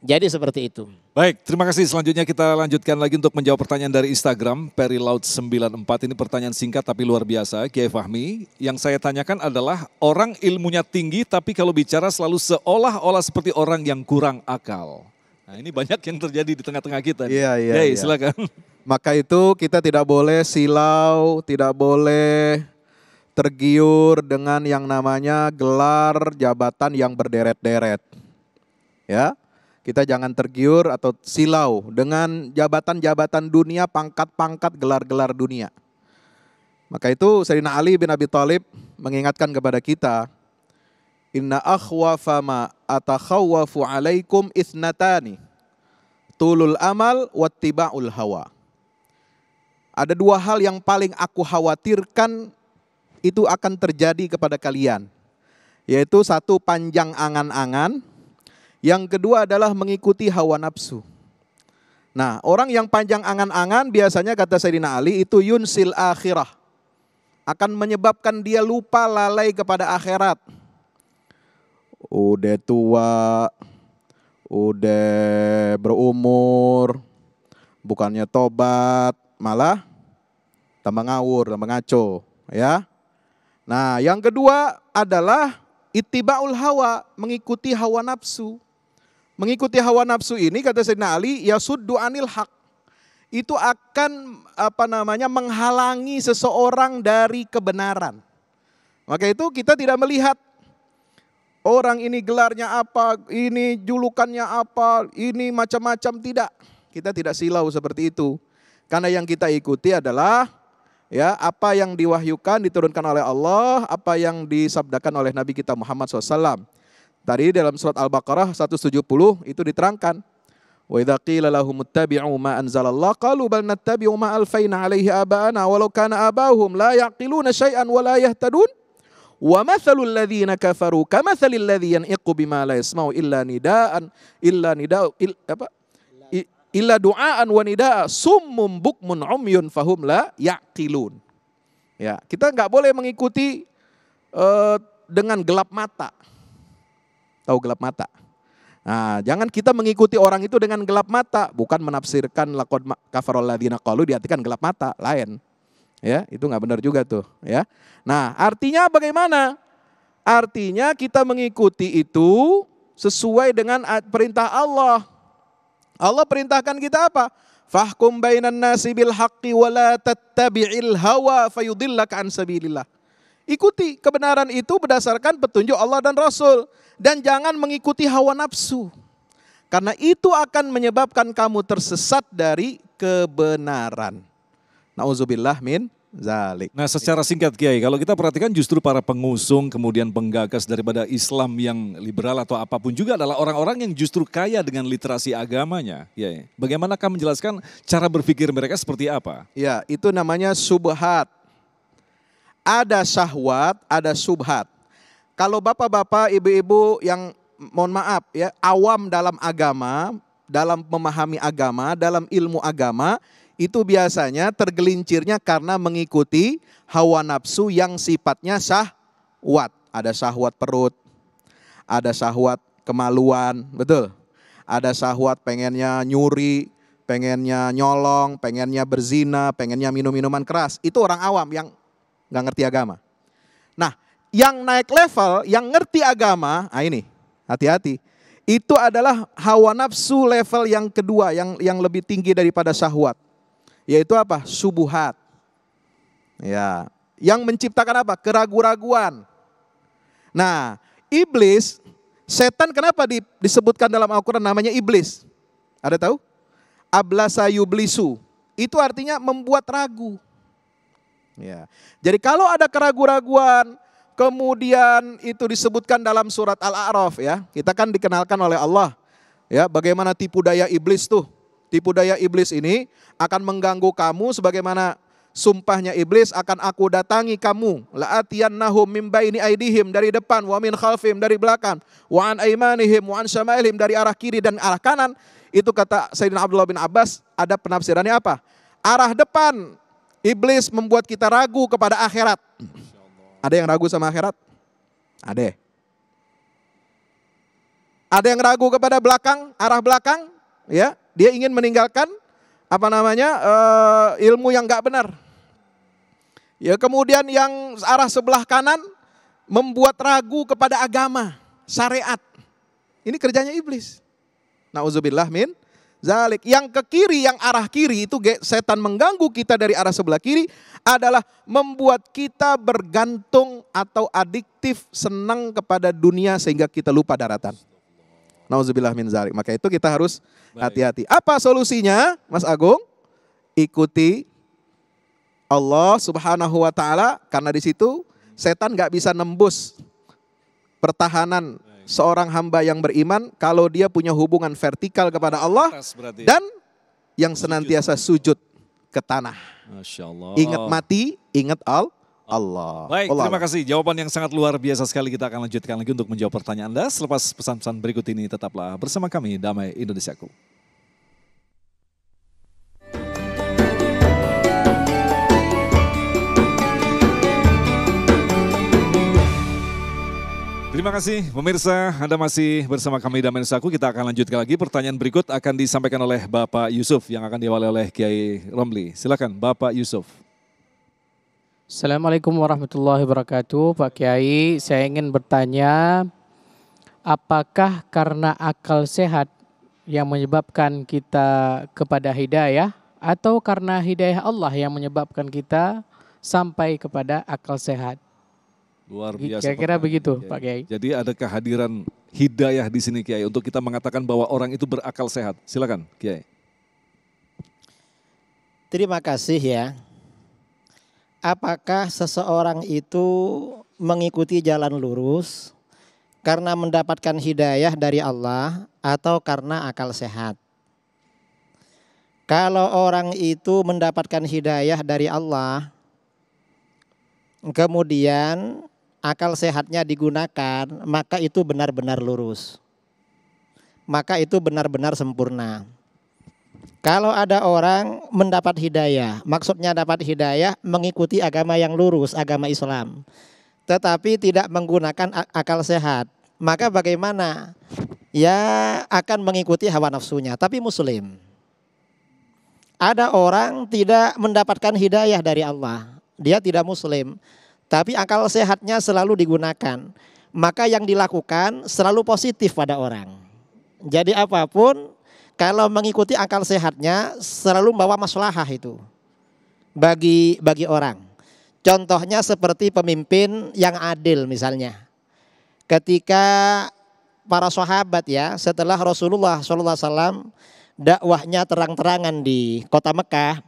Jadi seperti itu. Baik, terima kasih. Selanjutnya kita lanjutkan lagi untuk menjawab pertanyaan dari Instagram. Perilaut94, ini pertanyaan singkat tapi luar biasa, Kiai Fahmi. Yang saya tanyakan adalah, orang ilmunya tinggi tapi kalau bicara selalu seolah-olah seperti orang yang kurang akal. Nah, ini banyak yang terjadi di tengah-tengah kita. Iya. Silakan. Maka itu kita tidak boleh silau, tidak boleh tergiur dengan yang namanya gelar jabatan yang berderet-deret. Ya. Kita jangan tergiur atau silau dengan jabatan-jabatan dunia, pangkat-pangkat, gelar-gelar dunia. Maka itu Sayyidina Ali bin Abi Thalib mengingatkan kepada kita, inna akhwafa ma atakhawwafu alaikum ithnatani, tulul amal wattiba'ul hawa. Ada dua hal yang paling aku khawatirkan itu akan terjadi kepada kalian. Yaitu satu, panjang angan-angan. Yang kedua adalah mengikuti hawa nafsu. Nah, orang yang panjang angan-angan biasanya kata Sayyidina Ali itu yunsil akhirah. Akan menyebabkan dia lupa, lalai kepada akhirat. Udah tua, udah berumur, bukannya tobat, malah tambah ngawur, tambah ngaco. Ya. Nah, yang kedua adalah ittiba'ul hawa, mengikuti hawa nafsu. Mengikuti hawa nafsu ini kata Sayyidina Ali yasuddu anil haq. Itu akan menghalangi seseorang dari kebenaran. Maka itu kita tidak melihat orang ini gelarnya apa, ini julukannya apa, ini macam-macam, tidak. Kita tidak silau seperti itu. Karena yang kita ikuti adalah ya apa yang diwahyukan, diturunkan oleh Allah, apa yang disabdakan oleh Nabi kita Muhammad SAW. Tadi dalam surat Al-Baqarah 170 itu diterangkan. Wa idza qila lahum ittabi'u ma anzalallah qalu bal nattabi'u ma alfayna 'alaihi aba'ana walau kana aba'uhum la ya'qiluna syai'an wa la yahtadun. Wa mathalul ladzina kafaru kamathalil ladzi yan'iqu bima la yasma'u illa du'aan wa nidaa summum bukmun umyun fahum la ya'qilun. Ya, kita enggak boleh mengikuti dengan gelap mata. Tahu gelap mata? Nah, jangan kita mengikuti orang itu dengan gelap mata, bukan menafsirkan laqad kafarul ladzina qalu diartikan gelap mata, lain. Ya, itu enggak benar juga tuh, ya. Nah, artinya bagaimana? Artinya kita mengikuti itu sesuai dengan perintah Allah. Allah perintahkan kita apa? Fahkum bainan nasi bil haqqi wa la tattabi'il hawa fayudillaka an sabilillah. Ikuti kebenaran itu berdasarkan petunjuk Allah dan Rasul. Dan jangan mengikuti hawa nafsu. Karena itu akan menyebabkan kamu tersesat dari kebenaran. Nauzubillah min zalik. Nah, secara singkat Kiai, kalau kita perhatikan justru para pengusung kemudian penggagas daripada Islam yang liberal atau apapun juga adalah orang-orang yang justru kaya dengan literasi agamanya. Ya, bagaimanakah menjelaskan cara berpikir mereka seperti apa? Ya, itu namanya subhat. Ada syahwat, ada subhat. Kalau bapak-bapak, ibu-ibu yang mohon maaf ya, awam dalam agama, dalam memahami agama, dalam ilmu agama, itu biasanya tergelincirnya karena mengikuti hawa nafsu yang sifatnya syahwat. Ada syahwat perut, ada syahwat kemaluan, betul. Ada syahwat pengennya nyuri, pengennya nyolong, pengennya berzina, pengennya minum minuman keras. Itu orang awam yang nggak ngerti agama. Nah, yang naik level, yang ngerti agama, nah ini, hati-hati. Itu adalah hawa nafsu level yang kedua, yang lebih tinggi daripada syahwat. Yaitu apa? Subuhat. Ya, yang menciptakan apa? Keraguan-raguan. Nah, iblis, setan kenapa disebutkan dalam Al-Quran namanya iblis? Ada tahu? Ablasa yublisu. Itu artinya membuat ragu. Ya. Jadi kalau ada keraguan-raguan, kemudian itu disebutkan dalam surat Al-A'raf ya. Kita kan dikenalkan oleh Allah. Ya, bagaimana tipu daya iblis tuh. Tipu daya iblis ini akan mengganggu kamu sebagaimana sumpahnya iblis, akan aku datangi kamu. La'atiyannahum min baini aidihim, dari depan, wa min khalfihim, dari belakang, wa an aimanihim, wa an syama'ilihim, dari arah kiri dan arah kanan. Itu kata Sayyidina Abdullah bin Abbas, ada penafsirannya apa? Arah depan, iblis membuat kita ragu kepada akhirat. Ada yang ragu sama akhirat? Ada. Ada yang ragu kepada belakang, arah belakang, ya, dia ingin meninggalkan ilmu yang enggak benar. Ya, kemudian yang arah sebelah kanan membuat ragu kepada agama, syariat. Ini kerjanya iblis. Nauzubillah min zalik. Yang ke kiri, yang arah kiri itu setan mengganggu kita dari arah sebelah kiri adalah membuat kita bergantung atau adiktif, senang kepada dunia sehingga kita lupa daratan. Nauzubillah min zalik. Maka itu kita harus hati-hati. Apa solusinya, Mas Agung? Ikuti Allah Subhanahu wa taala, karena di situ setan enggak bisa nembus pertahanan seorang hamba yang beriman kalau dia punya hubungan vertikal kepada Allah dan yang senantiasa sujud ke tanah. Masya Allah. Ingat mati, ingat Allah. Baik, terima kasih. Jawaban yang sangat luar biasa sekali. Kita akan lanjutkan lagi untuk menjawab pertanyaan Anda selepas pesan-pesan berikut ini. Tetaplah bersama kami, Damai Indonesiaku. Terima kasih pemirsa, Anda masih bersama kami Damai Indonesiaku. Kita akan lanjutkan lagi. Pertanyaan berikut akan disampaikan oleh Bapak Yusuf yang akan diawali oleh Kiai Romli. Silakan Bapak Yusuf. Assalamualaikum warahmatullahi wabarakatuh. Pak Kiai, saya ingin bertanya, apakah karena akal sehat yang menyebabkan kita kepada hidayah atau karena hidayah Allah yang menyebabkan kita sampai kepada akal sehat? Luar biasa. Kira-kira begitu, Kiai. Pak Kiai. Jadi ada kehadiran hidayah di sini Kiai untuk kita mengatakan bahwa orang itu berakal sehat. Silakan Kiai. Terima kasih ya. Apakah seseorang itu mengikuti jalan lurus karena mendapatkan hidayah dari Allah atau karena akal sehat? Kalau orang itu mendapatkan hidayah dari Allah, kemudian akal sehatnya digunakan, maka itu benar-benar lurus. Maka itu benar-benar sempurna. Kalau ada orang mendapat hidayah, maksudnya dapat hidayah mengikuti agama yang lurus, agama Islam, tetapi tidak menggunakan akal sehat, maka bagaimana? Ya akan mengikuti hawa nafsunya, tapi muslim. Ada orang tidak mendapatkan hidayah dari Allah, dia tidak muslim, tapi akal sehatnya selalu digunakan. Maka yang dilakukan selalu positif pada orang. Jadi apapun kalau mengikuti akal sehatnya selalu membawa maslahah itu bagi orang. Contohnya seperti pemimpin yang adil misalnya. Ketika para sahabat ya setelah Rasulullah SAW dakwahnya terang-terangan di kota Mekah,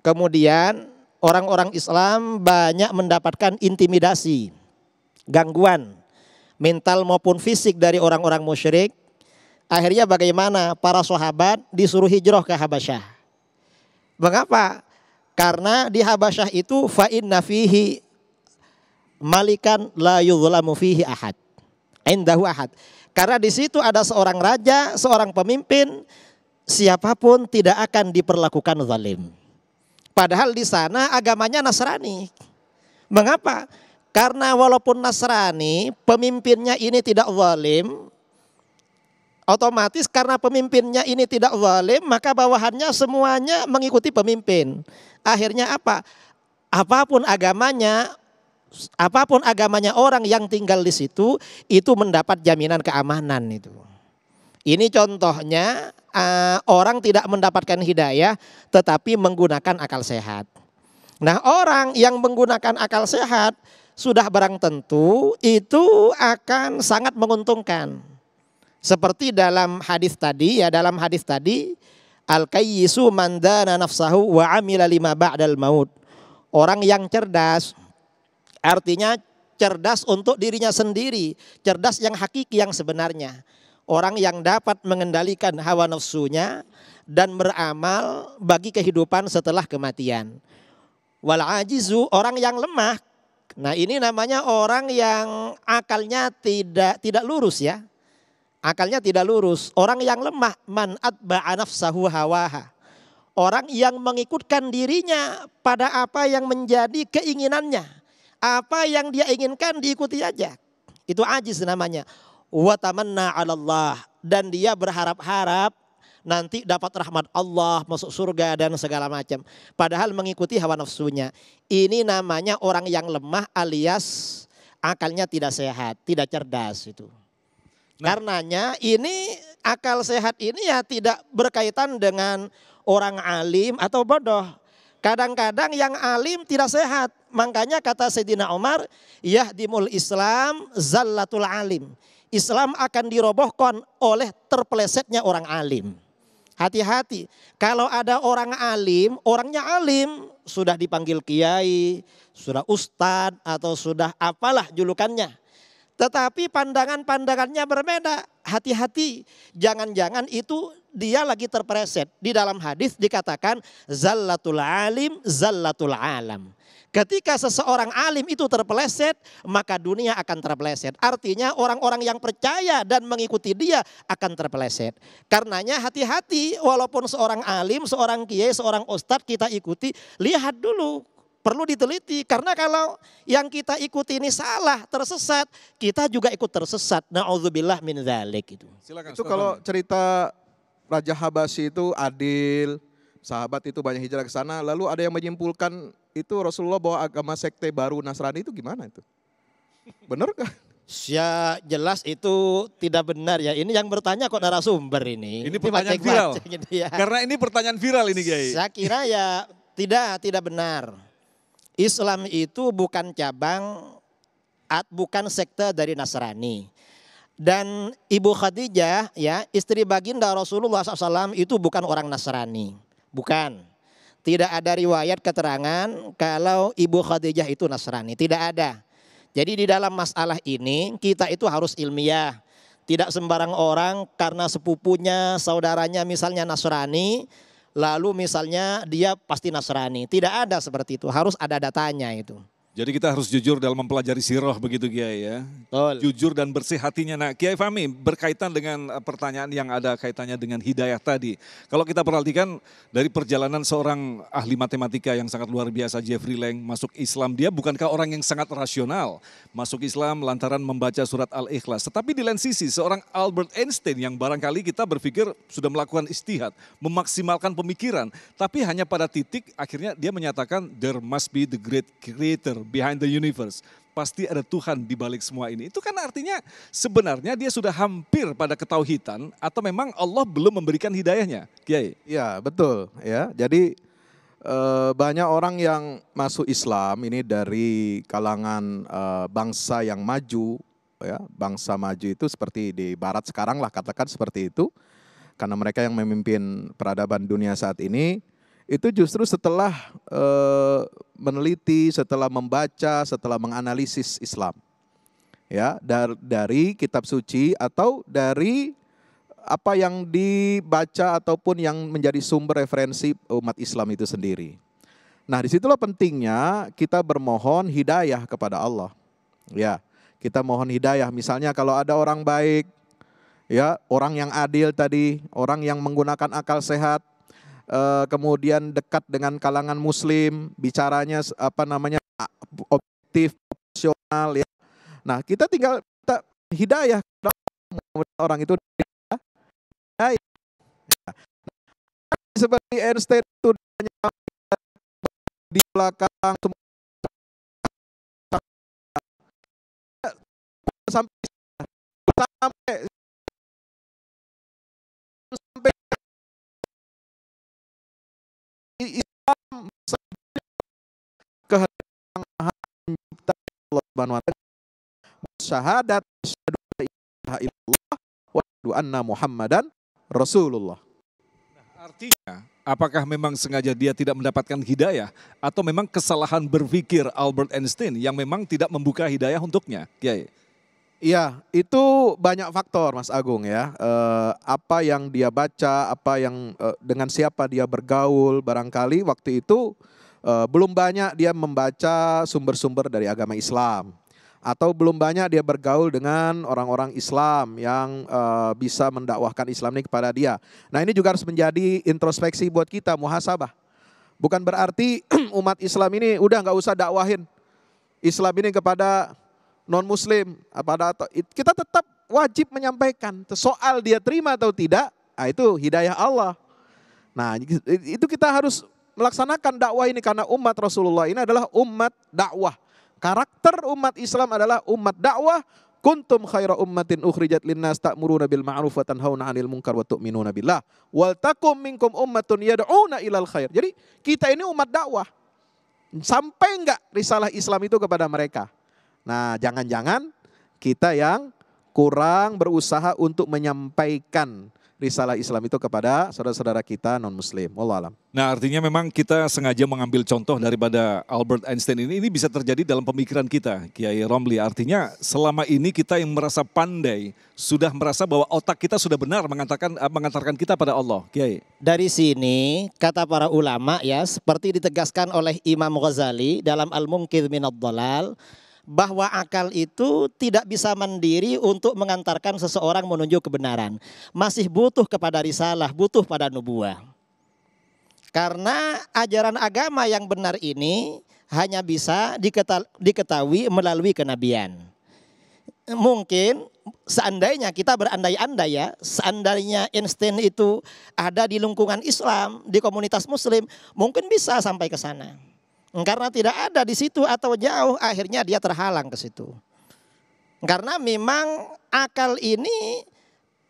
kemudian orang-orang Islam banyak mendapatkan intimidasi, gangguan mental maupun fisik dari orang-orang musyrik. Akhirnya bagaimana? Para sahabat disuruh hijrah ke Habasyah. Mengapa? Karena di Habasyah itu fa inna fihi malikan la yuzlamu fihi ahad. Indahu ahad. Karena di situ ada seorang raja, seorang pemimpin, siapapun tidak akan diperlakukan zalim. Padahal di sana agamanya Nasrani. Mengapa? Karena walaupun Nasrani, pemimpinnya ini tidak zalim, otomatis karena pemimpinnya ini tidak zalim, maka bawahannya semuanya mengikuti pemimpin. Akhirnya apa? Apapun agamanya orang yang tinggal di situ, itu mendapat jaminan keamanan itu. Ini contohnya orang tidak mendapatkan hidayah tetapi menggunakan akal sehat. Nah, orang yang menggunakan akal sehat sudah barang tentu itu akan sangat menguntungkan. Seperti dalam hadis tadi al-kayyisu man dana nafsahu wa amila lima ba'dal maut. Orang yang cerdas artinya cerdas untuk dirinya sendiri, cerdas yang hakiki yang sebenarnya. Orang yang dapat mengendalikan hawa nafsunya dan beramal bagi kehidupan setelah kematian. Wal ajizu, orang yang lemah. Nah, ini namanya orang yang akalnya tidak lurus ya. Akalnya tidak lurus. Orang yang lemah, man atba'a nafsahu hawaha. Orang yang mengikutkan dirinya pada apa yang menjadi keinginannya. Apa yang dia inginkan diikuti aja. Itu ajiz namanya. Wa tamanna 'ala Allah, dan dia berharap-harap nanti dapat rahmat Allah, masuk surga dan segala macam. Padahal mengikuti hawa nafsunya. Ini namanya orang yang lemah alias akalnya tidak sehat, tidak cerdas itu. Karenanya ini akal sehat ini ya tidak berkaitan dengan orang alim atau bodoh. Kadang-kadang yang alim tidak sehat. Makanya kata Sayyidina Umar, yahdimul Islam zallatul alim. Islam akan dirobohkan oleh terpelesetnya orang alim. Hati-hati, kalau ada orang alim, orangnya alim, sudah dipanggil kiai, sudah ustadz atau sudah apalah julukannya. Tetapi pandangan-pandangannya berbeda. Hati-hati, jangan-jangan itu dia lagi terpeleset. Di dalam hadis dikatakan zallatul alim, zallatul alam. Ketika seseorang alim itu terpeleset, maka dunia akan terpeleset. Artinya orang-orang yang percaya dan mengikuti dia akan terpeleset. Karenanya hati-hati, walaupun seorang alim, seorang kiai, seorang ustadz kita ikuti, lihat dulu. Perlu diteliti, karena kalau yang kita ikuti ini salah, tersesat, kita juga ikut tersesat. Na'udzubillah min dzalik itu. Silakan. Itu kalau cerita Raja Habasyi itu adil, sahabat itu banyak hijrah ke sana, lalu ada yang menyimpulkan itu Rasulullah bawa agama sekte baru Nasrani, itu gimana itu? Benar kah? Ya jelas itu tidak benar ya. Ini yang bertanya kok narasumber ini. Ini pertanyaan viral. Gitu ya. Karena ini pertanyaan viral ini, Kiai. Saya kira ya tidak benar. Islam itu bukan cabang, bukan sekte dari Nasrani. Dan Ibu Khadijah ya, istri baginda Rasulullah SAW itu bukan orang Nasrani. Bukan. Tidak ada riwayat keterangan kalau Ibu Khadijah itu Nasrani. Tidak ada. Jadi di dalam masalah ini kita itu harus ilmiah. Tidak sembarang orang karena sepupunya, saudaranya misalnya Nasrani, lalu misalnya dia pasti Nasrani. Tidak ada seperti itu, harus ada datanya itu. Jadi kita harus jujur dalam mempelajari sirah begitu Kiai ya. Betul. Jujur dan bersih hatinya. Nah Kiai Fahmi berkaitan dengan pertanyaan yang ada kaitannya dengan hidayah tadi. Kalau kita perhatikan dari perjalanan seorang ahli matematika yang sangat luar biasa Jeffrey Lang masuk Islam. Dia bukankah orang yang sangat rasional. Masuk Islam lantaran membaca surat Al-Ikhlas. Tetapi di lain sisi seorang Albert Einstein yang barangkali kita berpikir sudah melakukan istihad. Memaksimalkan pemikiran. Tapi hanya pada titik akhirnya dia menyatakan there must be the great creator behind the universe. Pasti ada Tuhan di balik semua ini. Itu kan artinya sebenarnya dia sudah hampir pada ketauhidan atau memang Allah belum memberikan hidayahnya, Kiai? Ya betul ya. Jadi banyak orang yang masuk Islam ini dari kalangan bangsa yang maju, ya bangsa maju itu seperti di Barat sekarang lah katakan seperti itu, karena mereka yang memimpin peradaban dunia saat ini. Itu justru setelah meneliti, setelah membaca, setelah menganalisis Islam. Ya, dari kitab suci atau dari apa yang dibaca ataupun yang menjadi sumber referensi umat Islam itu sendiri. Nah, disitulah pentingnya kita bermohon hidayah kepada Allah. Ya, kita mohon hidayah. Misalnya kalau ada orang baik, ya, orang yang adil tadi, orang yang menggunakan akal sehat, kemudian dekat dengan kalangan muslim, bicaranya objektif, profesional ya. Nah, kita tinggal minta hidayah orang itu hidayah. Seperti Einstein itu di belakang sampai Islam kehendak Allah Subhanahu wa taala syahadat asyhadu an la ilaha illallah wa asyhadu anna Muhammadan Rasulullah. Artinya, apakah memang sengaja dia tidak mendapatkan hidayah atau memang kesalahan berpikir Albert Einstein yang memang tidak membuka hidayah untuknya, Kiai? Iya, itu banyak faktor Mas Agung ya. Apa yang dia baca, apa yang dengan siapa dia bergaul, barangkali waktu itu belum banyak dia membaca sumber-sumber dari agama Islam. Atau belum banyak dia bergaul dengan orang-orang Islam yang bisa mendakwahkan Islam ini kepada dia. Nah ini juga harus menjadi introspeksi buat kita, muhasabah. Bukan berarti umat Islam ini udah nggak usah dakwahin Islam ini kepada non-muslim, kita tetap wajib menyampaikan. Soal dia terima atau tidak, itu hidayah Allah. Nah itu kita harus melaksanakan dakwah ini karena umat Rasulullah ini adalah umat dakwah. Karakter umat Islam adalah umat dakwah. Kuntum khaira ummatin ukhrijat linnas ta'muruna bil ma'ruf wa tanhauna 'anil munkar wa tu'minuna billah. Wal takum minkum ummatun yad'una ilal khair. Jadi kita ini umat dakwah. Sampai enggak risalah Islam itu kepada mereka? Nah, jangan-jangan kita yang kurang berusaha untuk menyampaikan risalah Islam itu kepada saudara-saudara kita non-muslim. Wallahu alam. Nah, artinya memang kita sengaja mengambil contoh daripada Albert Einstein ini bisa terjadi dalam pemikiran kita, Kiai Romli. Artinya selama ini kita yang merasa pandai, sudah merasa bahwa otak kita sudah benar mengantarkan kita pada Allah, Kiai. Dari sini kata para ulama ya, seperti ditegaskan oleh Imam Ghazali dalam Al-Munqidh minadh Dhalal, bahwa akal itu tidak bisa mandiri untuk mengantarkan seseorang menuju kebenaran. Masih butuh kepada risalah, butuh pada nubuah. Karena ajaran agama yang benar ini hanya bisa diketahui melalui kenabian. Mungkin seandainya kita berandai-andai ya, seandainya Einstein itu ada di lingkungan Islam, di komunitas muslim, mungkin bisa sampai ke sana. Karena tidak ada di situ atau jauh, akhirnya dia terhalang ke situ. Karena memang akal ini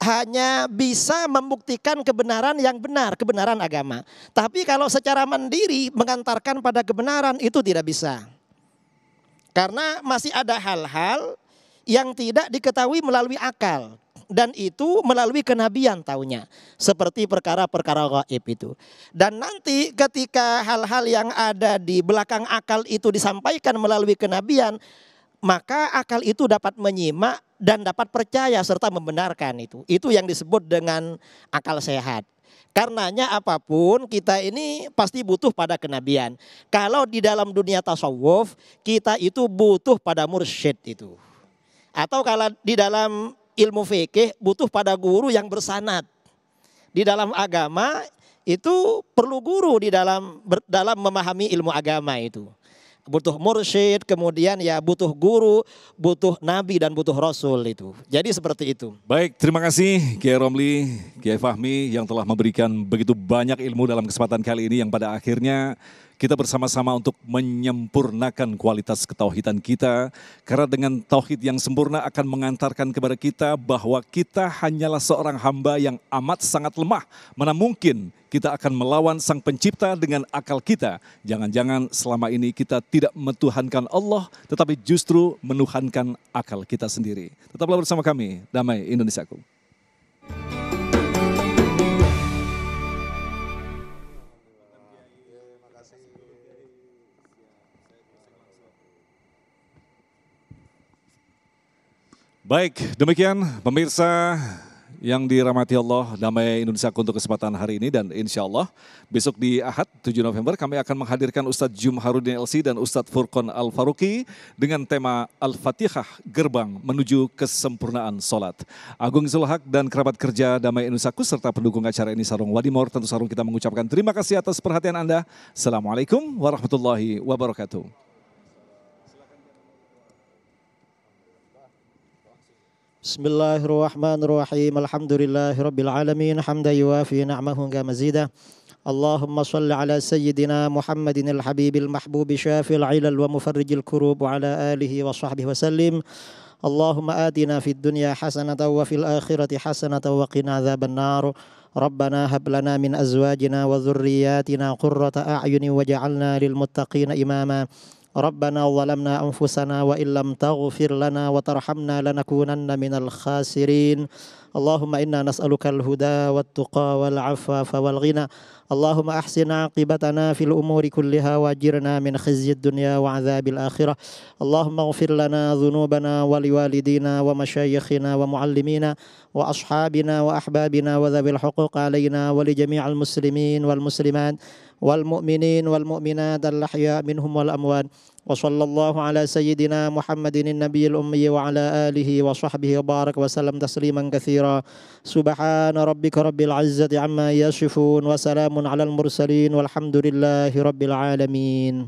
hanya bisa membuktikan kebenaran yang benar, kebenaran agama. Tapi kalau secara mandiri mengantarkan pada kebenaran itu tidak bisa. Karena masih ada hal-hal yang tidak diketahui melalui akal. Dan itu melalui kenabian taunya. Seperti perkara-perkara gaib itu. Dan nanti ketika hal-hal yang ada di belakang akal itu disampaikan melalui kenabian, maka akal itu dapat menyimak dan dapat percaya serta membenarkan itu. Itu yang disebut dengan akal sehat. Karenanya apapun kita ini pasti butuh pada kenabian. Kalau di dalam dunia tasawuf kita itu butuh pada mursyid itu. Atau kalau di dalam ilmu fikih butuh pada guru yang bersanad. Di dalam agama itu perlu guru di dalam memahami ilmu agama itu. Butuh mursyid, kemudian ya butuh guru, butuh nabi dan butuh rasul itu. Jadi seperti itu. Baik, terima kasih Kiai Romli, Kiai Fahmi yang telah memberikan begitu banyak ilmu dalam kesempatan kali ini yang pada akhirnya kita bersama-sama untuk menyempurnakan kualitas ketauhidan kita. Karena dengan tauhid yang sempurna akan mengantarkan kepada kita bahwa kita hanyalah seorang hamba yang amat sangat lemah. Mana mungkin kita akan melawan sang pencipta dengan akal kita. Jangan-jangan selama ini kita tidak menuhankan Allah, tetapi justru menuhankan akal kita sendiri. Tetaplah bersama kami, Damai Indonesiaku. Baik, demikian pemirsa yang dirahmati Allah, Damai Indonesia untuk kesempatan hari ini, dan insya Allah besok di Ahad 7 November kami akan menghadirkan Ustadz Jumharudin LC dan Ustadz Furqon Al-Faruqi dengan tema Al-Fatihah, Gerbang Menuju Kesempurnaan Solat. Agung Zulhaq dan kerabat kerja Damai Indonesia serta pendukung acara ini Sarung Wadimor, tentu Sarung kita mengucapkan terima kasih atas perhatian Anda. Assalamualaikum warahmatullahi wabarakatuh. Bismillahirrahmanirrahim. Alhamdulillahirabbil alamin. Hamdan yuwafi ni'amahu wa mazidah. Allahumma shalli ala sayyidina Muhammadin al-habibil mahbubi syafil ilal wa mufarrijil kurub wa ala alihi wa sahbihi wa sallim. Allahumma atina fid dunya hasanatan wa fil akhirati hasanatan wa qina adzabannar. Rabbana hab lana min azwajina wa dhurriyyatina qurrata a'yunin waj'alna lil muttaqina imama. Rabbana zalamna anfusana wa illam taghfir lana wa tarhamna lanakunanna minal khasirin. Allahumma inna nas'aluka al-huda wat tuqa wal afafa wal ghina. Allahumma ahsin aqibatana fil umuri kulliha wajirna min khizyid dunya wa adzabil akhirah. Allahumma ighfir lana dhunubana wa liwalidina wa masyayikhina wa muallimina wa ashabina wa ahbabina wa dhabil huquq alaina wa li jami'il muslimin wal muslimat wal mu'minin wal mu'minat al-ahya minhum wal amwat. Wa sallallahu ala sayyidina Muhammadin nabiyil ummi wa ala alihi wa sahbihi wa barak wa sallam tasliman katsira. Subhana rabbika rabbil izzati amma yasifun wa salamun alal mursalin walhamdulillahi rabbil alamin.